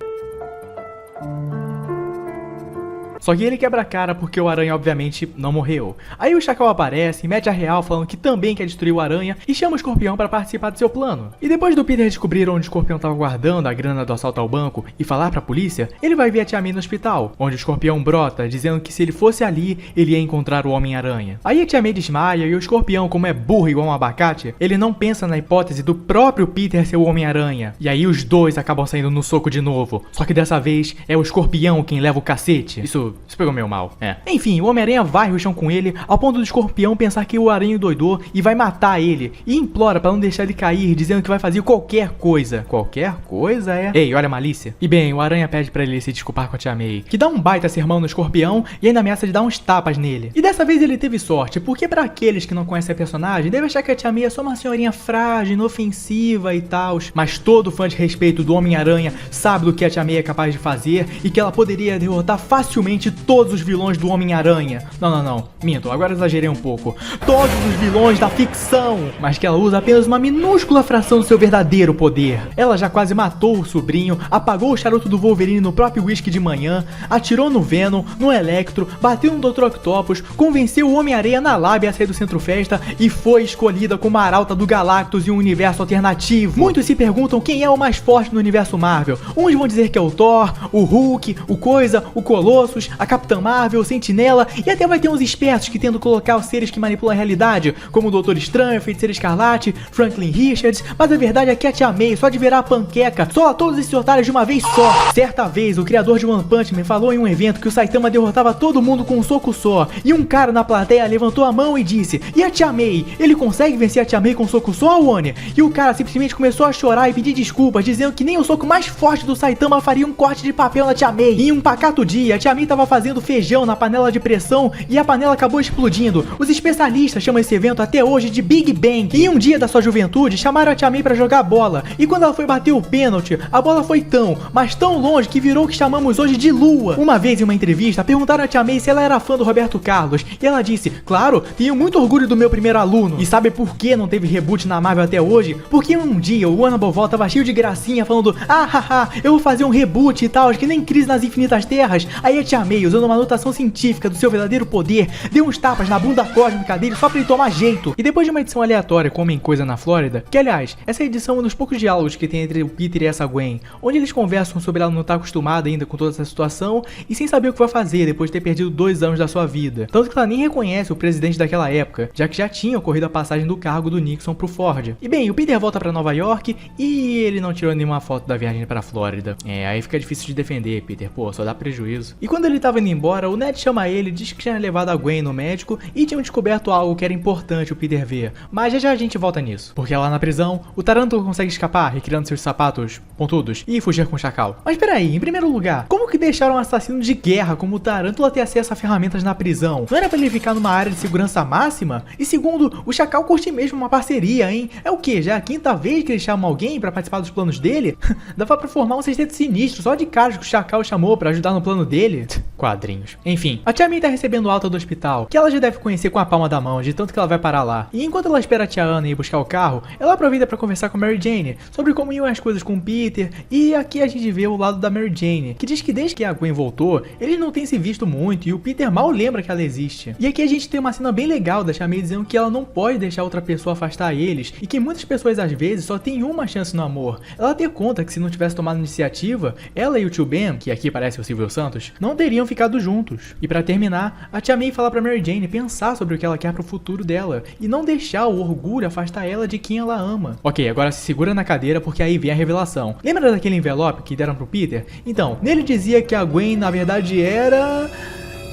Só que ele quebra a cara porque o Aranha obviamente não morreu. Aí o Chacal aparece e mete a real falando que também quer destruir o Aranha e chama o Escorpião para participar do seu plano. E depois do Peter descobrir onde o Escorpião estava guardando a grana do assalto ao banco e falar pra polícia, ele vai ver a tia May no hospital, onde o Escorpião brota dizendo que se ele fosse ali, ele ia encontrar o Homem-Aranha. Aí a tia May desmaia e o Escorpião, como é burro igual um abacate, ele não pensa na hipótese do próprio Peter ser o Homem-Aranha. E aí os dois acabam saindo no soco de novo, só que dessa vez é o Escorpião quem leva o cacete. Isso pegou meio mal. Enfim, o Homem-Aranha vai no chão com ele, ao ponto do Escorpião pensar que o Aranha doidou e vai matar ele. E implora pra não deixar ele cair, dizendo que vai fazer qualquer coisa. Qualquer coisa é? Ei, olha a malícia. E bem, o Aranha pede pra ele se desculpar com a tia May, que dá um baita sermão no Escorpião e ainda ameaça de dar uns tapas nele. E dessa vez ele teve sorte, porque pra aqueles que não conhecem a personagem, deve achar que a tia May é só uma senhorinha frágil, inofensiva e tal. Mas todo fã de respeito do Homem-Aranha sabe do que a tia May é capaz de fazer e que ela poderia derrotar facilmente todos os vilões do Homem-Aranha. Não, minto, agora exagerei um pouco. Todos os vilões da ficção, mas que ela usa apenas uma minúscula fração do seu verdadeiro poder. Ela já quase matou o sobrinho, apagou o charuto do Wolverine no próprio whisky de manhã, atirou no Venom, no Electro, bateu no Dr. Octopus, convenceu o Homem-Aranha na lábia a sair do Centro Festa e foi escolhida como a arauta do Galactus em um universo alternativo. Muitos se perguntam quem é o mais forte no universo Marvel. Uns vão dizer que é o Thor, o Hulk, o Coisa, o Colossus, Cruz, a Capitã Marvel, o Sentinela e até vai ter uns espertos que tentam colocar os seres que manipulam a realidade, como o Doutor Estranho, a Feiticeira Escarlate, Franklin Richards, mas a verdade é que a Tia May, só de virar a panqueca, sola todos esses otários de uma vez só. Certa vez, o criador de One Punch Man falou em um evento que o Saitama derrotava todo mundo com um soco só, e um cara na plateia levantou a mão e disse: "E a Tia May? Ele consegue vencer a Tia May com um soco só, Oni?" E o cara simplesmente começou a chorar e pedir desculpas, dizendo que nem o soco mais forte do Saitama faria um corte de papel na Tia May. Em um pacato dia, a Tia May tava fazendo feijão na panela de pressão e a panela acabou explodindo. Os especialistas chamam esse evento até hoje de Big Bang. E um dia da sua juventude, chamaram a Tia May pra jogar bola. E quando ela foi bater o pênalti, a bola foi tão, mas tão longe que virou o que chamamos hoje de lua. Uma vez em uma entrevista, perguntaram a Tia May se ela era fã do Roberto Carlos. E ela disse: "Claro, tenho muito orgulho do meu primeiro aluno." E sabe por que não teve reboot na Marvel até hoje? Porque um dia o Ana Bovol tava cheio de gracinha falando: "Ah, haha, eu vou fazer um reboot e tal, que nem Crise nas Infinitas Terras." Aí a Tia May, usando uma notação científica do seu verdadeiro poder, deu uns tapas na bunda cósmica dele só pra ele tomar jeito. E depois de uma edição aleatória como em Coisa na Flórida, que aliás, essa edição é um dos poucos diálogos que tem entre o Peter e essa Gwen, onde eles conversam sobre ela não estar acostumada ainda com toda essa situação e sem saber o que vai fazer depois de ter perdido 2 anos da sua vida. Tanto que ela nem reconhece o presidente daquela época, já que já tinha ocorrido a passagem do cargo do Nixon pro Ford. E bem, o Peter volta pra Nova York e ele não tirou nenhuma foto da viagem pra Flórida. Aí fica difícil de defender, Peter, pô, só dá prejuízo. E quando ele tava indo embora, o Ned chama ele, diz que tinha levado a Gwen no médico e tinham descoberto algo que era importante o Peter ver. Mas já a gente volta nisso. Porque lá na prisão, o Tarântula consegue escapar, recriando seus sapatos pontudos e fugir com o Chacal. Mas peraí, em primeiro lugar, como que deixaram um assassino de guerra como o Tarântula ter acesso a ferramentas na prisão? Não era pra ele ficar numa área de segurança máxima? E segundo, o Chacal curte mesmo uma parceria, hein? É o que? Já é a 5ª vez que ele chama alguém pra participar dos planos dele? Dava pra formar um sexteto sinistro só de caras que o Chacal chamou pra ajudar no plano dele? Quadrinhos. Enfim, a Tia May tá recebendo alta do hospital, que ela já deve conhecer com a palma da mão, de tanto que ela vai parar lá. E enquanto ela espera a Tia Ana ir buscar o carro, ela aproveita pra conversar com a Mary Jane sobre como iam as coisas com o Peter. E aqui a gente vê o lado da Mary Jane, que diz que desde que a Gwen voltou, eles não têm se visto muito e o Peter mal lembra que ela existe. E aqui a gente tem uma cena bem legal da Tia May dizendo que ela não pode deixar outra pessoa afastar eles e que muitas pessoas às vezes só tem uma chance no amor. Ela até conta que se não tivesse tomado iniciativa, ela e o tio Ben, que aqui parece o Silvio Santos, não teriam ficado juntos. E pra terminar, a Tia May fala pra Mary Jane pensar sobre o que ela quer pro futuro dela e não deixar o orgulho afastar ela de quem ela ama. Ok, agora se segura na cadeira porque aí vem a revelação. Lembra daquele envelope que deram pro Peter? Então, nele dizia que a Gwen na verdade era...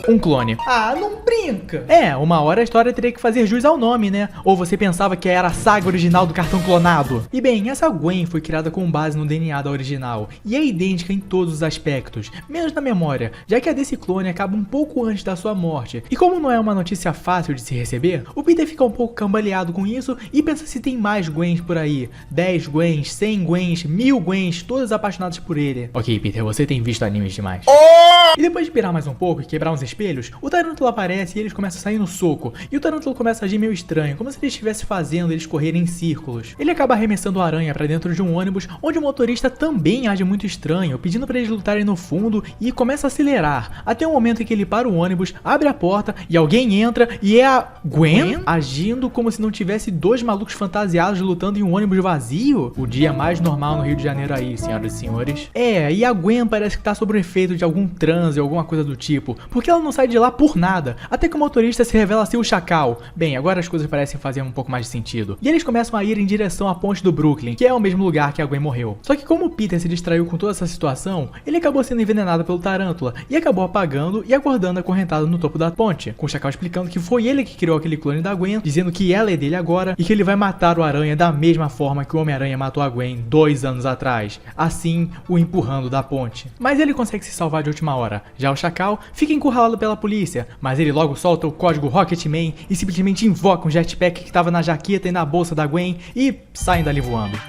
um clone. Ah, não brinca! Uma hora a história teria que fazer jus ao nome, né? Ou você pensava que era a saga original do cartão clonado? E bem, essa Gwen foi criada com base no DNA da original e é idêntica em todos os aspectos, menos na memória, já que a desse clone acaba um pouco antes da sua morte. E como não é uma notícia fácil de se receber, o Peter fica um pouco cambaleado com isso e pensa se tem mais Gwens por aí. 10 Gwens, 100 Gwens, 1000 Gwens, todas apaixonadas por ele. Ok, Peter, você tem visto animes demais. E depois de pirar mais um pouco e quebrar uns espelhos, o Tarântula aparece e eles começam a sair no soco. E o Tarântula começa a agir meio estranho, como se ele estivesse fazendo eles correrem em círculos. Ele acaba arremessando a aranha pra dentro de um ônibus, onde o motorista também age muito estranho, pedindo pra eles lutarem no fundo e começa a acelerar. Até o momento em que ele para o ônibus, abre a porta e alguém entra e é a Gwen agindo como se não tivesse 2 malucos fantasiados lutando em um ônibus vazio. O dia mais normal no Rio de Janeiro aí, senhoras e senhores. E a Gwen parece que tá sob o efeito de algum transe ou alguma coisa do tipo, porque ela não sai de lá por nada, até que o motorista se revela ser o Chacal. Bem, agora as coisas parecem fazer um pouco mais de sentido. E eles começam a ir em direção à ponte do Brooklyn, que é o mesmo lugar que a Gwen morreu. Só que como o Peter se distraiu com toda essa situação, ele acabou sendo envenenado pelo Tarântula e acabou apagando e aguardando acorrentado no topo da ponte, com o Chacal explicando que foi ele que criou aquele clone da Gwen, dizendo que ela é dele agora e que ele vai matar o Aranha da mesma forma que o Homem-Aranha matou a Gwen 2 anos atrás, assim o empurrando da ponte. Mas ele consegue se salvar de última hora. Já o Chacal fica encurralado pela polícia, mas ele logo solta o código Rocketman e simplesmente invoca um jetpack que estava na jaqueta e na bolsa da Gwen e saem dali voando.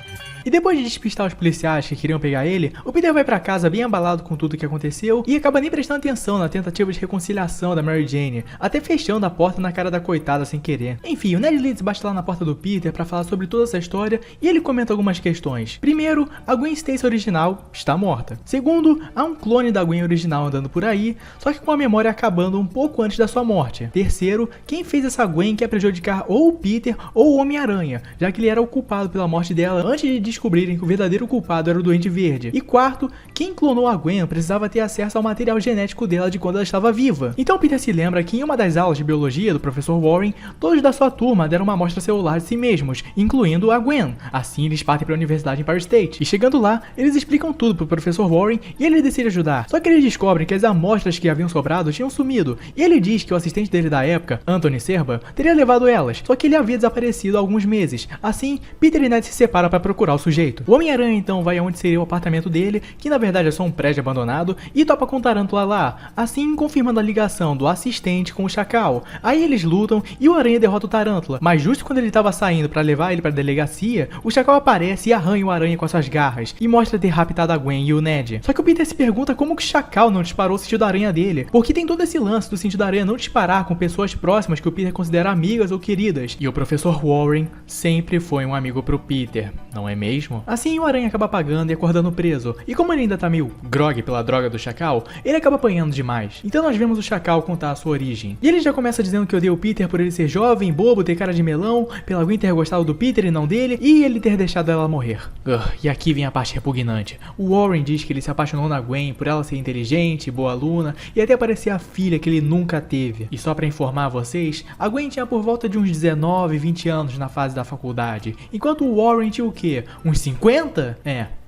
E depois de despistar os policiais que queriam pegar ele, o Peter vai pra casa bem abalado com tudo que aconteceu e acaba nem prestando atenção na tentativa de reconciliação da Mary Jane, até fechando a porta na cara da coitada sem querer. Enfim, o Ned Leeds bate lá na porta do Peter pra falar sobre toda essa história e ele comenta algumas questões. Primeiro, a Gwen Stacy original está morta. Segundo, há um clone da Gwen original andando por aí, só que com a memória acabando um pouco antes da sua morte. Terceiro, quem fez essa Gwen quer prejudicar ou o Peter ou o Homem-Aranha, já que ele era o culpado pela morte dela antes de descobrirem que o verdadeiro culpado era o Duende Verde. E quarto, quem clonou a Gwen precisava ter acesso ao material genético dela de quando ela estava viva. Então Peter se lembra que em uma das aulas de biologia do professor Warren, todos da sua turma deram uma amostra celular de si mesmos, incluindo a Gwen. Assim eles partem para a universidade em Empire State. E chegando lá, eles explicam tudo pro professor Warren e ele decide ajudar. Só que eles descobrem que as amostras que haviam sobrado tinham sumido. E ele diz que o assistente dele da época, Anthony Serba, teria levado elas, só que ele havia desaparecido há alguns meses. Assim, Peter e Ned se separam para procurar o sujeito. O Homem-Aranha então vai aonde seria o apartamento dele, que na verdade é só um prédio abandonado, e topa com Tarântula lá, assim confirmando a ligação do assistente com o Chacal. Aí eles lutam e o Aranha derrota o Tarântula, mas justo quando ele estava saindo para levar ele para a delegacia, o Chacal aparece e arranha o Aranha com as suas garras, e mostra ter raptado a Gwen e o Ned. Só que o Peter se pergunta como que o Chacal não disparou o sentido da aranha dele, porque tem todo esse lance do sentido da aranha não disparar com pessoas próximas que o Peter considera amigas ou queridas. E o professor Warren sempre foi um amigo pro Peter, não é mesmo? Assim o Aranha acaba apagando e acordando preso, e como ele ainda tá meio grog pela droga do Chacal, ele acaba apanhando demais. Então nós vemos o Chacal contar a sua origem. E ele já começa dizendo que odeia o Peter por ele ser jovem, bobo, ter cara de melão, pela Gwen ter gostado do Peter e não dele, e ele ter deixado ela morrer. E aqui vem a parte repugnante. O Warren diz que ele se apaixonou na Gwen por ela ser inteligente, boa aluna, e até parecer a filha que ele nunca teve. E só pra informar vocês, a Gwen tinha por volta de uns 19, 20 anos na fase da faculdade, enquanto o Warren tinha o quê? Uns 50?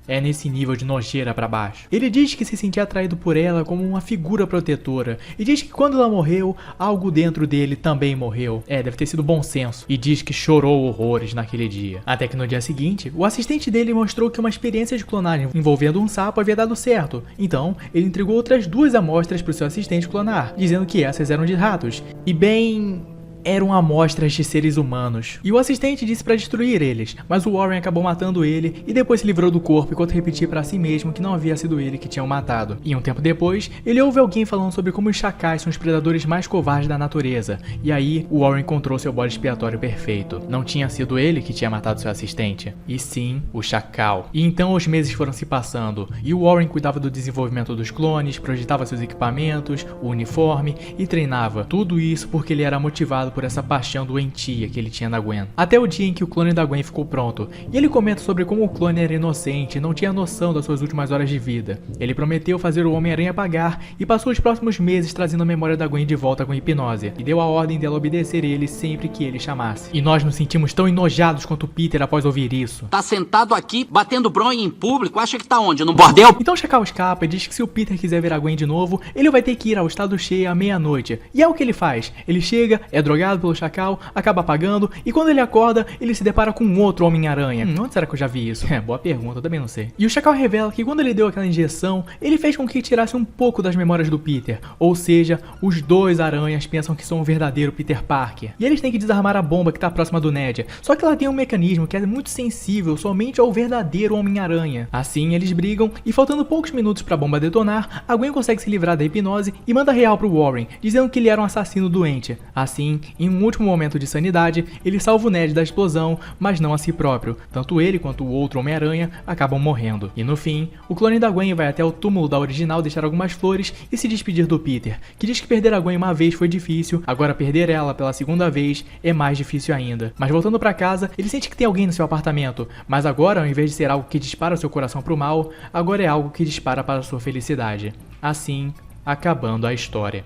É nesse nível de nojeira pra baixo. Ele diz que se sentia atraído por ela como uma figura protetora. E diz que quando ela morreu, algo dentro dele também morreu. Deve ter sido bom senso. E diz que chorou horrores naquele dia. Até que no dia seguinte, o assistente dele mostrou que uma experiência de clonagem envolvendo um sapo havia dado certo. Então, ele entregou outras 2 amostras pro seu assistente clonar, dizendo que essas eram de ratos. E bem... eram amostras de seres humanos. E o assistente disse para destruir eles, mas o Warren acabou matando ele e depois se livrou do corpo enquanto repetia para si mesmo que não havia sido ele que tinha o matado. E um tempo depois, ele ouve alguém falando sobre como os chacais são os predadores mais covardes da natureza. E aí, o Warren encontrou seu bode expiatório perfeito. Não tinha sido ele que tinha matado seu assistente, e sim o Chacal. E então os meses foram se passando, e o Warren cuidava do desenvolvimento dos clones, projetava seus equipamentos, o uniforme e treinava. Tudo isso porque ele era motivado por essa paixão doentia que ele tinha na Gwen. Até o dia em que o clone da Gwen ficou pronto, e ele comenta sobre como o clone era inocente e não tinha noção das suas últimas horas de vida. Ele prometeu fazer o Homem-Aranha pagar e passou os próximos meses trazendo a memória da Gwen de volta com hipnose, e deu a ordem dela obedecer ele sempre que ele chamasse. E nós nos sentimos tão enojados quanto Peter após ouvir isso. Tá sentado aqui, batendo bronha em público, acha que tá onde? No bordel? Então Chacal escapa e diz que se o Peter quiser ver a Gwen de novo, ele vai ter que ir ao estado cheio à meia-noite. E é o que ele faz. Ele chega, é drogado pelo Chacal, acaba apagando, e quando ele acorda, ele se depara com um outro Homem-Aranha. Onde será que eu já vi isso? Boa pergunta, eu também não sei. E o Chacal revela que quando ele deu aquela injeção, ele fez com que tirasse um pouco das memórias do Peter. Ou seja, os 2 aranhas pensam que são o verdadeiro Peter Parker. E eles têm que desarmar a bomba que tá próxima do Ned. Só que ela tem um mecanismo que é muito sensível somente ao verdadeiro Homem-Aranha. Assim, eles brigam, e faltando poucos minutos pra bomba detonar, a Gwen consegue se livrar da hipnose e manda real pro Warren, dizendo que ele era um assassino doente. Assim, em um último momento de sanidade, ele salva o Ned da explosão, mas não a si próprio. Tanto ele quanto o outro Homem-Aranha acabam morrendo. E no fim, o clone da Gwen vai até o túmulo da original deixar algumas flores e se despedir do Peter, que diz que perder a Gwen uma vez foi difícil, agora perder ela pela segunda vez é mais difícil ainda. Mas voltando pra casa, ele sente que tem alguém no seu apartamento, mas agora, ao invés de ser algo que dispara seu coração pro mal, agora é algo que dispara para sua felicidade. Assim, acabando a história.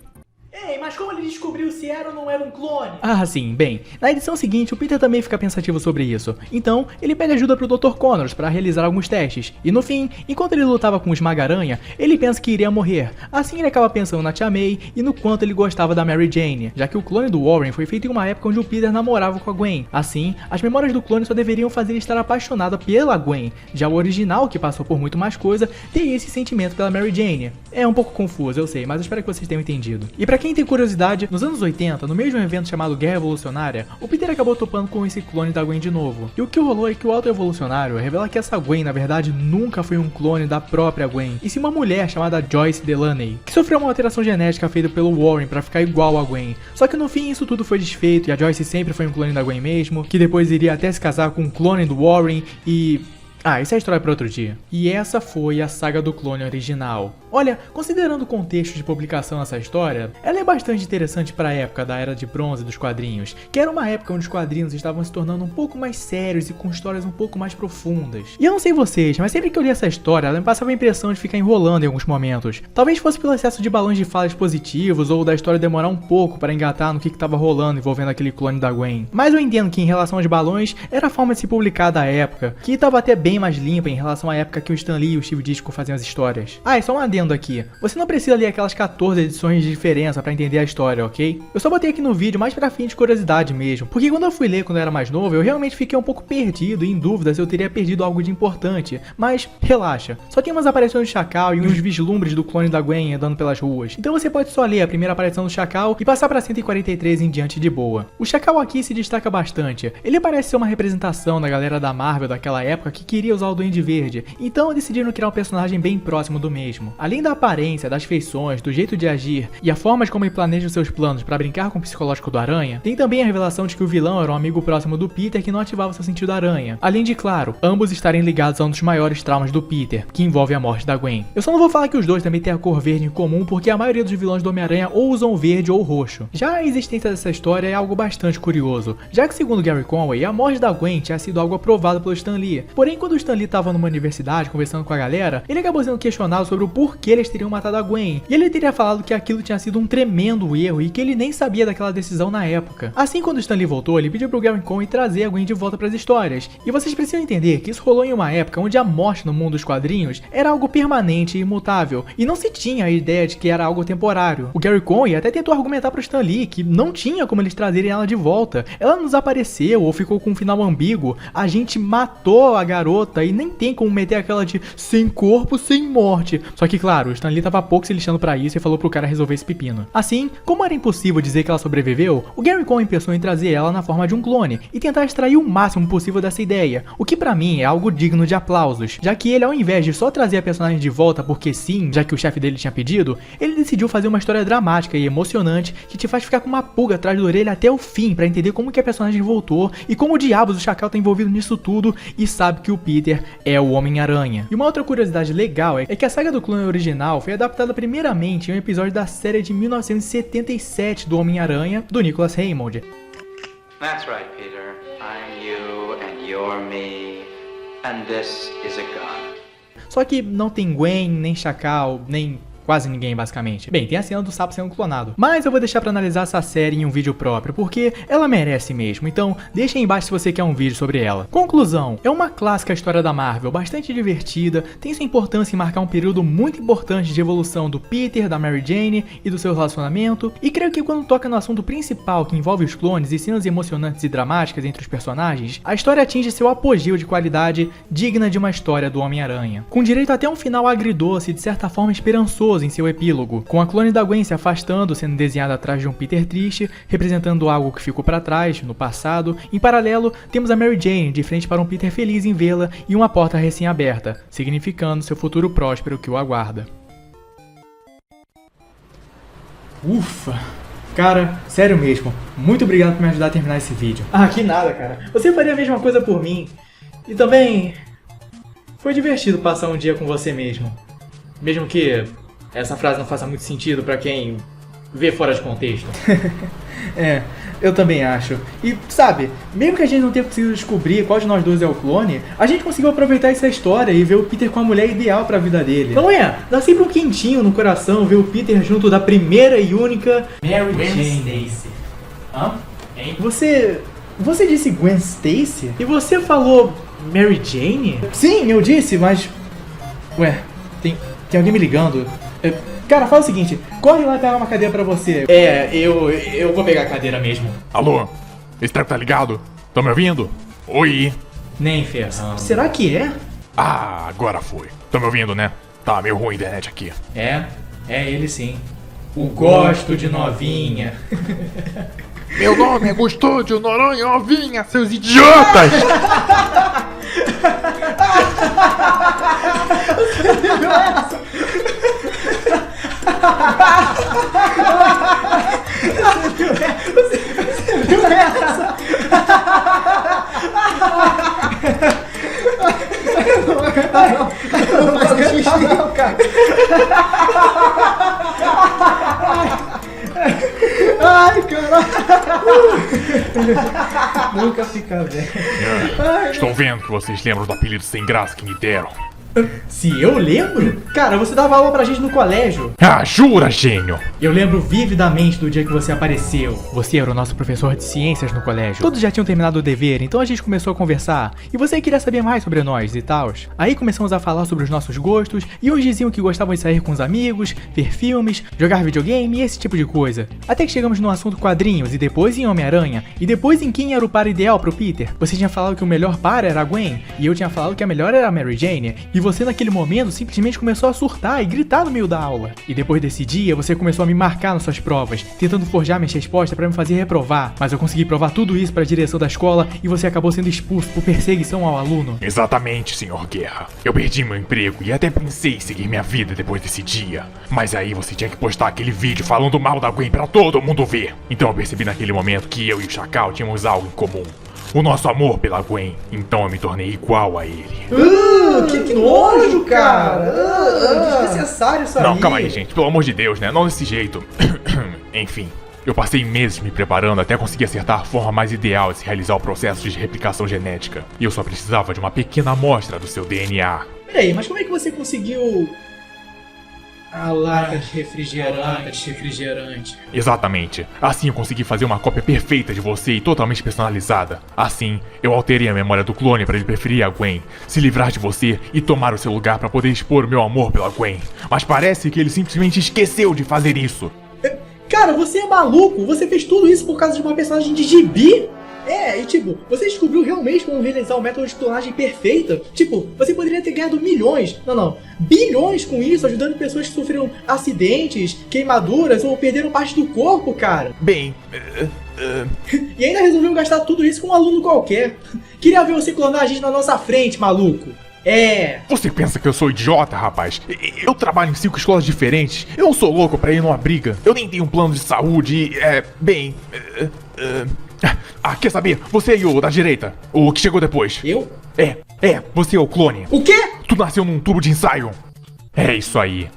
Ei, mas como ele descobriu se era ou não era um clone? Ah, sim, bem, na edição seguinte o Peter também fica pensativo sobre isso, então ele pede ajuda pro Dr. Connors para realizar alguns testes, e no fim, enquanto ele lutava com o Esmaga-Aranha, ele pensa que iria morrer. Assim ele acaba pensando na Tia May e no quanto ele gostava da Mary Jane, já que o clone do Warren foi feito em uma época onde o Peter namorava com a Gwen. Assim, as memórias do clone só deveriam fazer ele estar apaixonado pela Gwen, já o original, que passou por muito mais coisa, tem esse sentimento pela Mary Jane. É um pouco confuso, eu sei, mas eu espero que vocês tenham entendido. E pra quem tem curiosidade, nos anos 80, no mesmo evento chamado Guerra Evolucionária, o Peter acabou topando com esse clone da Gwen de novo. E o que rolou é que o Auto-Evolucionário revela que essa Gwen, na verdade, nunca foi um clone da própria Gwen, e sim uma mulher chamada Joyce Delaney, que sofreu uma alteração genética feita pelo Warren pra ficar igual a Gwen. Só que no fim isso tudo foi desfeito, e a Joyce sempre foi um clone da Gwen mesmo, que depois iria até se casar com um clone do Warren e... isso é história para outro dia. E essa foi a saga do clone original. Olha, considerando o contexto de publicação dessa história, ela é bastante interessante para a época da Era de Bronze dos quadrinhos, que era uma época onde os quadrinhos estavam se tornando um pouco mais sérios e com histórias um pouco mais profundas. E eu não sei vocês, mas sempre que eu li essa história, ela me passava a impressão de ficar enrolando em alguns momentos. Talvez fosse pelo excesso de balões de falas positivos ou da história demorar um pouco para engatar no que estava rolando envolvendo aquele clone da Gwen. Mas eu entendo que em relação aos balões, era a forma de se publicar da época, que estava até bem mais limpa em relação à época que o Stan Lee e o Steve Ditko faziam as histórias. Ah, e só um adendo aqui. Você não precisa ler aquelas 14 edições de diferença pra entender a história, ok? Eu só botei aqui no vídeo mais pra fim de curiosidade mesmo, porque quando eu fui ler quando eu era mais novo, eu realmente fiquei um pouco perdido e em dúvida se eu teria perdido algo de importante. Mas, relaxa. Só tem umas aparições do Chacal e uns vislumbres do clone da Gwen andando pelas ruas. Então você pode só ler a primeira aparição do Chacal e passar pra 143 em diante de boa. O Chacal aqui se destaca bastante. Ele parece ser uma representação da galera da Marvel daquela época que queria usar o Duende Verde, então decidiram criar um personagem bem próximo do mesmo. Além da aparência, das feições, do jeito de agir e a forma de como ele planeja os seus planos para brincar com o psicológico do Aranha, tem também a revelação de que o vilão era um amigo próximo do Peter que não ativava seu sentido aranha. Além de, claro, ambos estarem ligados a um dos maiores traumas do Peter, que envolve a morte da Gwen. Eu só não vou falar que os dois também têm a cor verde em comum, porque a maioria dos vilões do Homem-Aranha ou usam verde ou roxo. Já a existência dessa história é algo bastante curioso, já que segundo Gary Conway, a morte da Gwen tinha sido algo aprovado pelo Stan Lee. Porém, quando o Stan Lee estava numa universidade conversando com a galera, ele acabou sendo questionado sobre o porquê eles teriam matado a Gwen, e ele teria falado que aquilo tinha sido um tremendo erro e que ele nem sabia daquela decisão na época. Assim, quando o Stan Lee voltou, ele pediu pro Gary Conway trazer a Gwen de volta para as histórias, e vocês precisam entender que isso rolou em uma época onde a morte no mundo dos quadrinhos era algo permanente e imutável, e não se tinha a ideia de que era algo temporário. O Gary Conway até tentou argumentar pro Stan Lee que não tinha como eles trazerem ela de volta, ela não desapareceu ou ficou com um final ambíguo, a gente matou a garota e nem tem como meter aquela de sem corpo, sem morte. Só que claro, o Stan Lee tava pouco se lixando pra isso e falou pro cara resolver esse pepino. Assim, como era impossível dizer que ela sobreviveu, o Gary Conway pensou em trazer ela na forma de um clone e tentar extrair o máximo possível dessa ideia, o que pra mim é algo digno de aplausos, já que ele, ao invés de só trazer a personagem de volta porque sim, já que o chefe dele tinha pedido, ele decidiu fazer uma história dramática e emocionante que te faz ficar com uma pulga atrás da orelha até o fim pra entender como que a personagem voltou e como diabos o Chacal tá envolvido nisso tudo e sabe que o Peter é o Homem-Aranha. E uma outra curiosidade legal é que a saga do clone original foi adaptada primeiramente em um episódio da série de 1977 do Homem-Aranha, do Nicholas Hammond. That's right, Peter. I'm you and you're me, and this is a gun. Só que não tem Gwen, nem Chacal, nem quase ninguém, basicamente. Bem, tem a cena do sapo sendo clonado. Mas eu vou deixar pra analisar essa série em um vídeo próprio, porque ela merece mesmo. Então, deixa aí embaixo se você quer um vídeo sobre ela. Conclusão. É uma clássica história da Marvel, bastante divertida, tem sua importância em marcar um período muito importante de evolução do Peter, da Mary Jane e do seu relacionamento. E creio que quando toca no assunto principal, que envolve os clones e cenas emocionantes e dramáticas entre os personagens, a história atinge seu apogeu de qualidade digna de uma história do Homem-Aranha. Com direito até um final agridoce e de certa forma esperançoso em seu epílogo, com a clone da Gwen se afastando, sendo desenhada atrás de um Peter triste, representando algo que ficou para trás, no passado. Em paralelo, temos a Mary Jane de frente para um Peter feliz em vê-la e uma porta recém-aberta, significando seu futuro próspero que o aguarda. Ufa! Cara, sério mesmo, muito obrigado por me ajudar a terminar esse vídeo. Ah, que nada, cara. Você faria a mesma coisa por mim. E também foi divertido passar um dia com você mesmo. Mesmo que essa frase não faça muito sentido pra quem vê fora de contexto. É, eu também acho. E, sabe, mesmo que a gente não tenha conseguido descobrir qual de nós dois é o clone, a gente conseguiu aproveitar essa história e ver o Peter com a mulher ideal pra vida dele. Não é? Dá sempre um quentinho no coração ver o Peter junto da primeira e única Mary Jane. Stacy. Hã? Hein? Você disse Gwen Stacy? E você falou Mary Jane? Sim, eu disse, mas... Ué, tem alguém me ligando. Cara, fala o seguinte, corre lá e pega uma cadeira pra você. Eu vou pegar a cadeira mesmo. Alô? Esse treco tá ligado? Tão me ouvindo? Oi? Nem ferrando. Será que é? Ah, agora foi. Tão me ouvindo, né? Tá meio ruim a internet aqui. É ele sim. O Gosto de Novinha. Meu nome é Gosto de Noronha Novinha, seus idiotas! Você viu essa? Não, cara. Nunca fica velho. Estou vendo que vocês lembram do apelido sem graça que me deram. Se eu lembro? Cara, você dava aula pra gente no colégio. Ah, jura, gênio? Eu lembro vividamente do dia que você apareceu. Você era o nosso professor de ciências no colégio. Todos já tinham terminado o dever, então a gente começou a conversar. E você queria saber mais sobre nós e tal. Aí começamos a falar sobre os nossos gostos, e uns diziam que gostavam de sair com os amigos, ver filmes, jogar videogame e esse tipo de coisa. Até que chegamos no assunto quadrinhos, e depois em Homem-Aranha, e depois em quem era o par ideal pro Peter. Você tinha falado que o melhor par era a Gwen, e eu tinha falado que a melhor era a Mary Jane, e você naquele momento simplesmente começou a surtar e gritar no meio da aula. E depois desse dia, você começou a me marcar nas suas provas, tentando forjar minhas respostas pra me fazer reprovar. Mas eu consegui provar tudo isso pra direção da escola e você acabou sendo expulso por perseguição ao aluno. Exatamente, Sr. Guerra. Eu perdi meu emprego e até pensei em seguir minha vida depois desse dia. Mas aí você tinha que postar aquele vídeo falando mal da Gwen pra todo mundo ver. Então eu percebi naquele momento que eu e o Chacal tínhamos algo em comum. O nosso amor pela Gwen. Então eu me tornei igual a ele. Que nojo, cara! Desnecessário isso aí. Não, calma aí, gente. Pelo amor de Deus, né? Não desse jeito. Enfim. Eu passei meses me preparando até conseguir acertar a forma mais ideal de se realizar o processo de replicação genética. E eu só precisava de uma pequena amostra do seu DNA. Peraí, mas como é que você conseguiu a lata de refrigerante? Exatamente. Assim eu consegui fazer uma cópia perfeita de você e totalmente personalizada. Assim, eu alterei a memória do clone para ele preferir a Gwen, se livrar de você e tomar o seu lugar para poder expor o meu amor pela Gwen. Mas parece que ele simplesmente esqueceu de fazer isso. Cara, você é maluco? Você fez tudo isso por causa de uma personagem de gibi? E tipo, você descobriu realmente como realizar o método de clonagem perfeita? Tipo, você poderia ter ganhado milhões, bilhões com isso, ajudando pessoas que sofreram acidentes, queimaduras ou perderam parte do corpo, cara. Bem, E ainda resolveu gastar tudo isso com um aluno qualquer. Queria ver você clonar a gente na nossa frente, maluco. Você pensa que eu sou idiota, rapaz? Eu trabalho em 5 escolas diferentes. Eu não sou louco pra ir numa briga. Eu nem tenho um plano de saúde e, quer saber? Você aí, o da direita. O que chegou depois. Eu? Você é o clone. O quê? Tu nasceu num tubo de ensaio. É isso aí.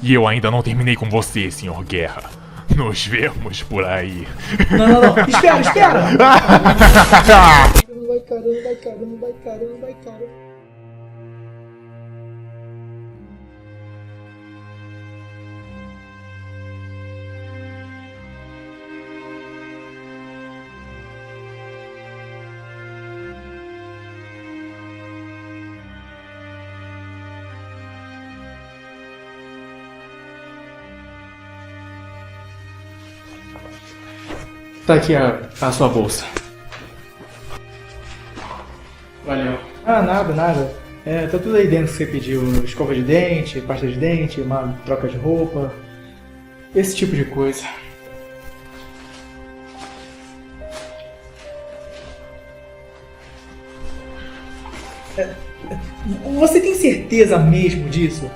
E eu ainda não terminei com você, Sr. Guerra. Nos vemos por aí. Não. Espera. Vai caramba. Tá aqui a sua bolsa. Valeu. Nada. Tá tudo aí dentro que você pediu. Escova de dente, pasta de dente, uma troca de roupa. Esse tipo de coisa. Você tem certeza mesmo disso?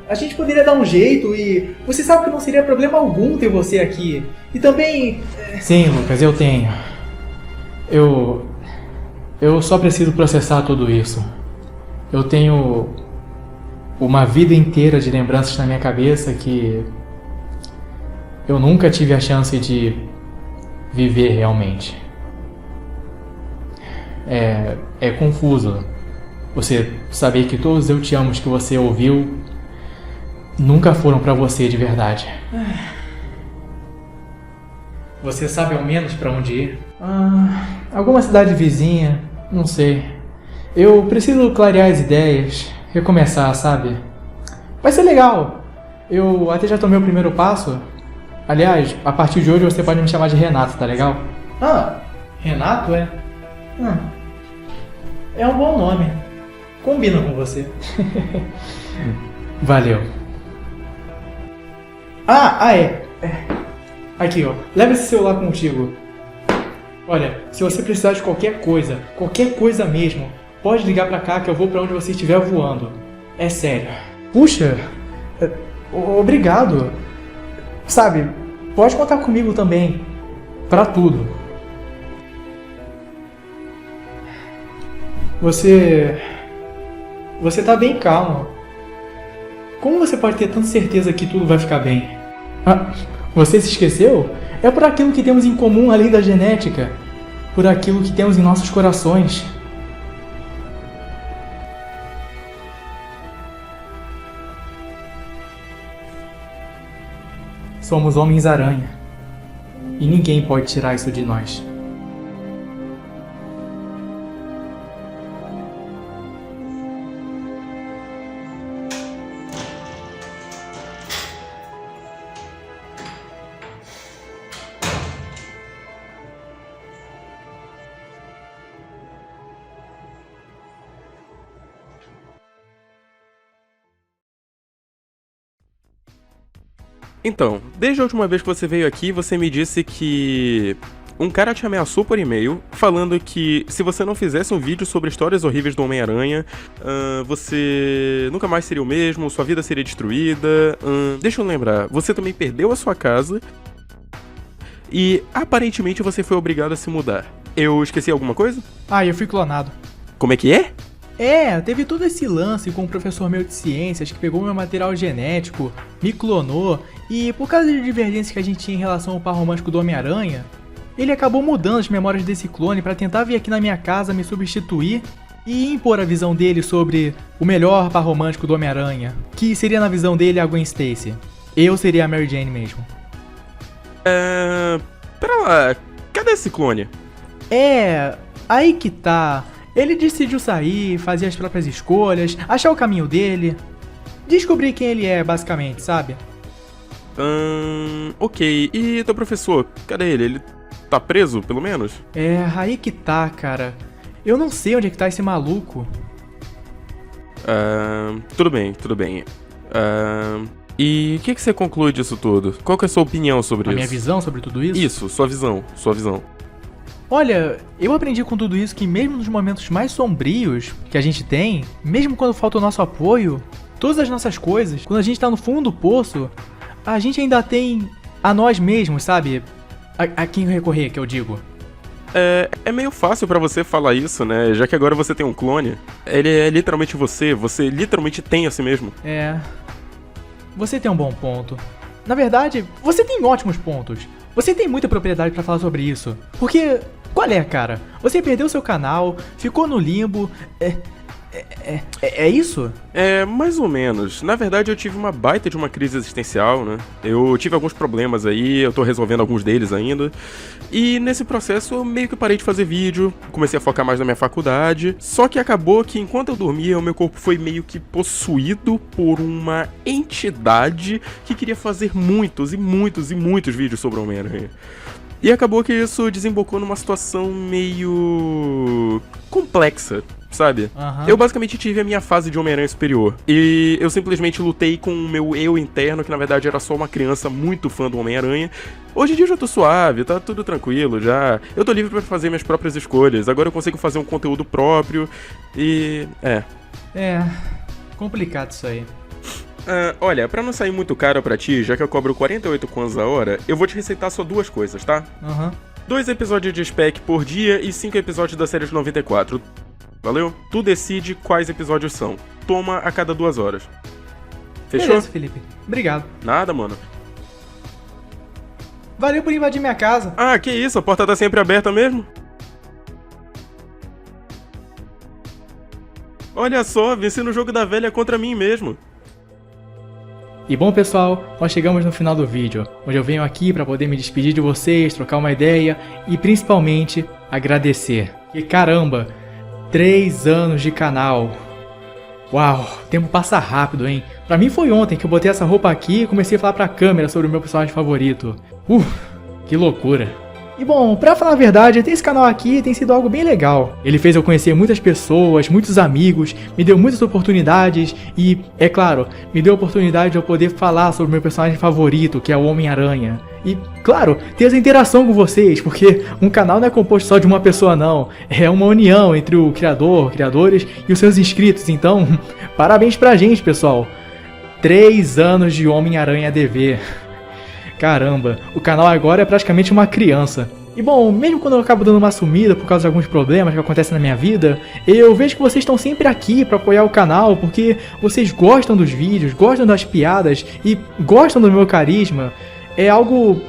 A gente poderia dar um jeito e você sabe que não seria problema algum ter você aqui. E também... Sim, Lucas, eu tenho. Eu só preciso processar tudo isso. Eu tenho uma vida inteira de lembranças na minha cabeça que eu nunca tive a chance de viver realmente. É confuso. Você saber que todos os eu te amo que você ouviu nunca foram pra você de verdade. Você sabe ao menos pra onde ir? Alguma cidade vizinha, não sei. Eu preciso clarear as ideias, recomeçar, sabe? Vai ser legal. Eu até já tomei o primeiro passo. Aliás, a partir de hoje você pode me chamar de Renato, tá legal? Renato é? É um bom nome. Combina com você. Valeu. Aqui, ó. Leva esse celular contigo. Olha, se você precisar de qualquer coisa mesmo, pode ligar pra cá que eu vou pra onde você estiver voando. É sério. Puxa, obrigado. Sabe, pode contar comigo também. Pra tudo. Você tá bem calmo. Como você pode ter tanta certeza que tudo vai ficar bem? Você se esqueceu? É por aquilo que temos em comum além da genética. Por aquilo que temos em nossos corações. Somos Homens-Aranha. E ninguém pode tirar isso de nós. Então, desde a última vez que você veio aqui, você me disse que um cara te ameaçou por e-mail, falando que se você não fizesse um vídeo sobre histórias horríveis do Homem-Aranha, você nunca mais seria o mesmo, sua vida seria destruída. Deixa eu lembrar, você também perdeu a sua casa e aparentemente você foi obrigado a se mudar. Eu esqueci alguma coisa? Ah, eu fui clonado. Como é que é? Teve todo esse lance com um professor meu de ciências que pegou meu material genético, me clonou, e por causa de divergências que a gente tinha em relação ao par romântico do Homem-Aranha, ele acabou mudando as memórias desse clone pra tentar vir aqui na minha casa me substituir e impor a visão dele sobre o melhor par romântico do Homem-Aranha, que seria na visão dele a Gwen Stacy. Eu seria a Mary Jane mesmo. Pera lá, cadê esse clone? Aí que tá. Ele decidiu sair, fazer as próprias escolhas, achar o caminho dele, descobrir quem ele é, basicamente, sabe? Ok. E teu professor, cadê ele? Ele tá preso, pelo menos? Aí que tá, cara. Eu não sei onde é que tá esse maluco. Tudo bem. E o que você conclui disso tudo? Qual que é a sua opinião sobre isso? A minha visão sobre tudo isso? Isso, sua visão. Olha, eu aprendi com tudo isso que mesmo nos momentos mais sombrios que a gente tem, mesmo quando falta o nosso apoio, todas as nossas coisas, quando a gente tá no fundo do poço, a gente ainda tem a nós mesmos, sabe? A quem recorrer, que eu digo. É meio fácil pra você falar isso, né? Já que agora você tem um clone. Ele é literalmente você literalmente tem a si mesmo. Você tem um bom ponto. Na verdade, você tem ótimos pontos. Você tem muita propriedade pra falar sobre isso. Porque, qual é, cara? Você perdeu seu canal, ficou no limbo. É isso? Mais ou menos. Na verdade, eu tive uma baita de uma crise existencial, né? Eu tive alguns problemas aí, eu tô resolvendo alguns deles ainda. E nesse processo eu meio que parei de fazer vídeo, comecei a focar mais na minha faculdade. Só que acabou que enquanto eu dormia, o meu corpo foi meio que possuído por uma entidade que queria fazer muitos vídeos sobre o Homem-Aranha. E acabou que isso desembocou numa situação meio complexa, sabe? Eu basicamente tive a minha fase de Homem-Aranha superior. E eu simplesmente lutei com o meu eu interno, que na verdade era só uma criança muito fã do Homem-Aranha. Hoje em dia eu já tô suave, tá tudo tranquilo já. Eu tô livre pra fazer minhas próprias escolhas. Agora eu consigo fazer um conteúdo próprio e... complicado isso aí. Olha, pra não sair muito caro pra ti, já que eu cobro 48 kwanzas a hora, eu vou te receitar só 2 coisas, tá? 2 episódios de Spec por dia e 5 episódios da série de 94. Valeu? Tu decide quais episódios são. Toma a cada 2 horas. Fechou? Beleza, Felipe. Obrigado. Nada, mano. Valeu por invadir minha casa. Que isso, a porta tá sempre aberta mesmo? Olha só, venci no jogo da velha contra mim mesmo. E bom, pessoal, nós chegamos no final do vídeo, onde eu venho aqui para poder me despedir de vocês, trocar uma ideia e principalmente agradecer. E caramba, 3 anos de canal. Uau, o tempo passa rápido, hein? Pra mim foi ontem que eu botei essa roupa aqui e comecei a falar pra câmera sobre o meu personagem favorito. Que loucura. E bom, pra falar a verdade, ter esse canal aqui tem sido algo bem legal. Ele fez eu conhecer muitas pessoas, muitos amigos, me deu muitas oportunidades e, é claro, me deu a oportunidade de eu poder falar sobre o meu personagem favorito, que é o Homem-Aranha. E, claro, ter essa interação com vocês, porque um canal não é composto só de uma pessoa não, é uma união entre o criador, criadores e os seus inscritos, então, parabéns pra gente, pessoal. 3 anos de Homem-Aranha ADV. Caramba, o canal agora é praticamente uma criança. E bom, mesmo quando eu acabo dando uma sumida por causa de alguns problemas que acontecem na minha vida, eu vejo que vocês estão sempre aqui pra apoiar o canal, porque vocês gostam dos vídeos, gostam das piadas e gostam do meu carisma. É algo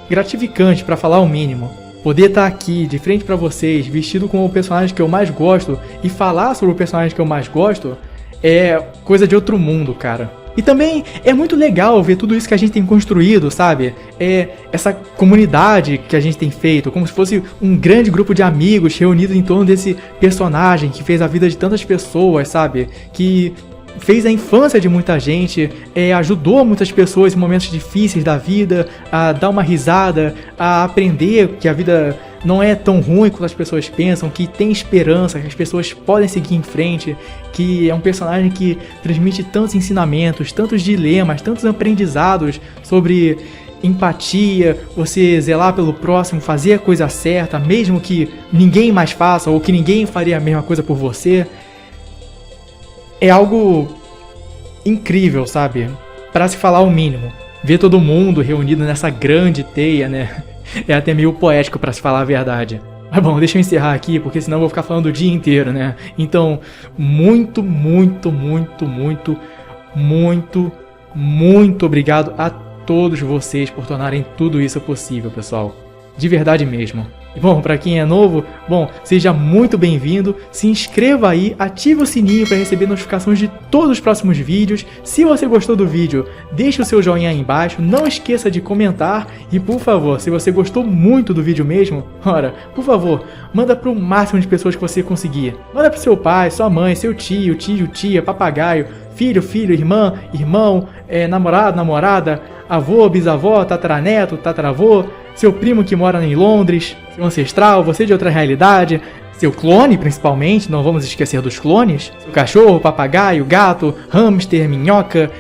gratificante, pra falar o mínimo. Poder estar aqui de frente pra vocês, vestido como o personagem que eu mais gosto e falar sobre o personagem que eu mais gosto é coisa de outro mundo, cara. E também é muito legal ver tudo isso que a gente tem construído, sabe? Essa comunidade que a gente tem feito, como se fosse um grande grupo de amigos reunidos em torno desse personagem que fez a vida de tantas pessoas, sabe? Que fez a infância de muita gente, ajudou muitas pessoas em momentos difíceis da vida, a dar uma risada, a aprender que a vida não é tão ruim quanto as pessoas pensam, que tem esperança, que as pessoas podem seguir em frente, que é um personagem que transmite tantos ensinamentos, tantos dilemas, tantos aprendizados sobre empatia, você zelar pelo próximo, fazer a coisa certa, mesmo que ninguém mais faça ou que ninguém faria a mesma coisa por você. É algo incrível, sabe? Para se falar o mínimo. Ver todo mundo reunido nessa grande teia, né? É até meio poético para se falar a verdade. Mas bom, deixa eu encerrar aqui, porque senão eu vou ficar falando o dia inteiro, né? Então, muito obrigado a todos vocês por tornarem tudo isso possível, pessoal. De verdade mesmo. E bom, pra quem é novo, seja muito bem-vindo, se inscreva aí, ative o sininho para receber notificações de todos os próximos vídeos. Se você gostou do vídeo, deixe o seu joinha aí embaixo, não esqueça de comentar e, por favor, se você gostou muito do vídeo mesmo, por favor, manda pro máximo de pessoas que você conseguir. Manda pro seu pai, sua mãe, seu tio, tia, papagaio, filho, irmã, irmão, namorado, namorada, avô, bisavó, tataraneto, tataravô, seu primo que mora em Londres, seu ancestral, você de outra realidade, seu clone principalmente, não vamos esquecer dos clones, seu cachorro, papagaio, gato, hamster, minhoca,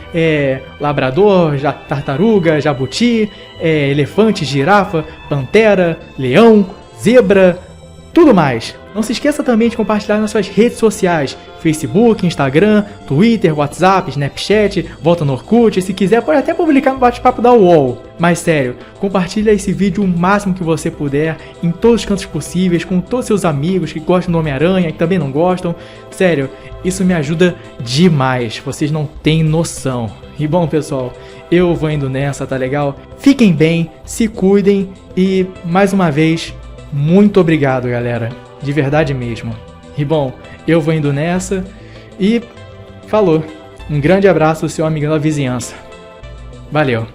labrador, tartaruga, jabuti, elefante, girafa, pantera, leão, zebra, tudo mais. Não se esqueça também de compartilhar nas suas redes sociais, Facebook, Instagram, Twitter, WhatsApp, Snapchat, volta no Orkut, se quiser pode até publicar no bate-papo da UOL. Mas sério, compartilha esse vídeo o máximo que você puder, em todos os cantos possíveis, com todos os seus amigos que gostam do Homem-Aranha, que também não gostam. Sério, isso me ajuda demais, vocês não têm noção. E bom, pessoal, eu vou indo nessa, tá legal? Fiquem bem, se cuidem e, mais uma vez, muito obrigado, galera. De verdade mesmo. E bom, eu vou indo nessa e falou. Um grande abraço do seu amigão da vizinhança. Valeu.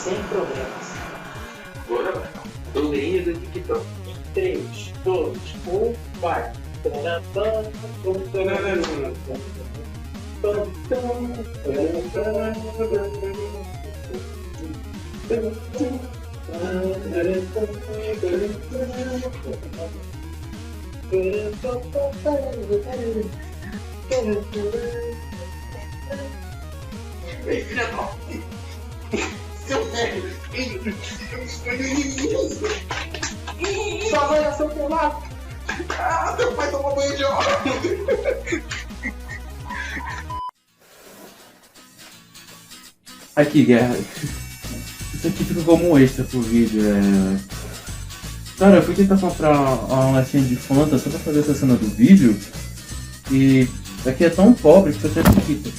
Sem problemas. Bora lá. Blogueirinha do TikTok. 3, 2, 1, vai. Seu velho! Sua mãe nasceu pelado! Ah, seu pai tomou banho de óleo! Aqui, Guerra. Isso aqui fica como um extra pro vídeo. Cara, eu fui tentar comprar uma latinha de Fanta só pra fazer essa cena do vídeo. E Isso aqui é tão pobre que você acredita.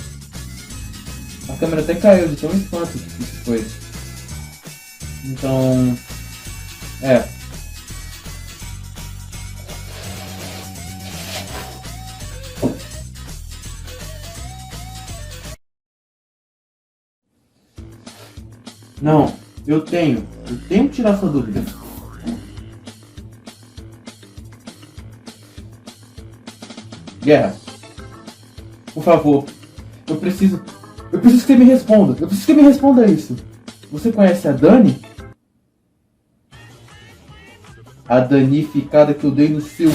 A câmera até caiu de tão espanto que isso foi. Então... Não, eu tenho que tirar sua dúvida. Guerra, por favor, eu preciso que você me responda. Eu preciso que me responda isso. Você conhece a Dani? A danificada que eu dei no seu...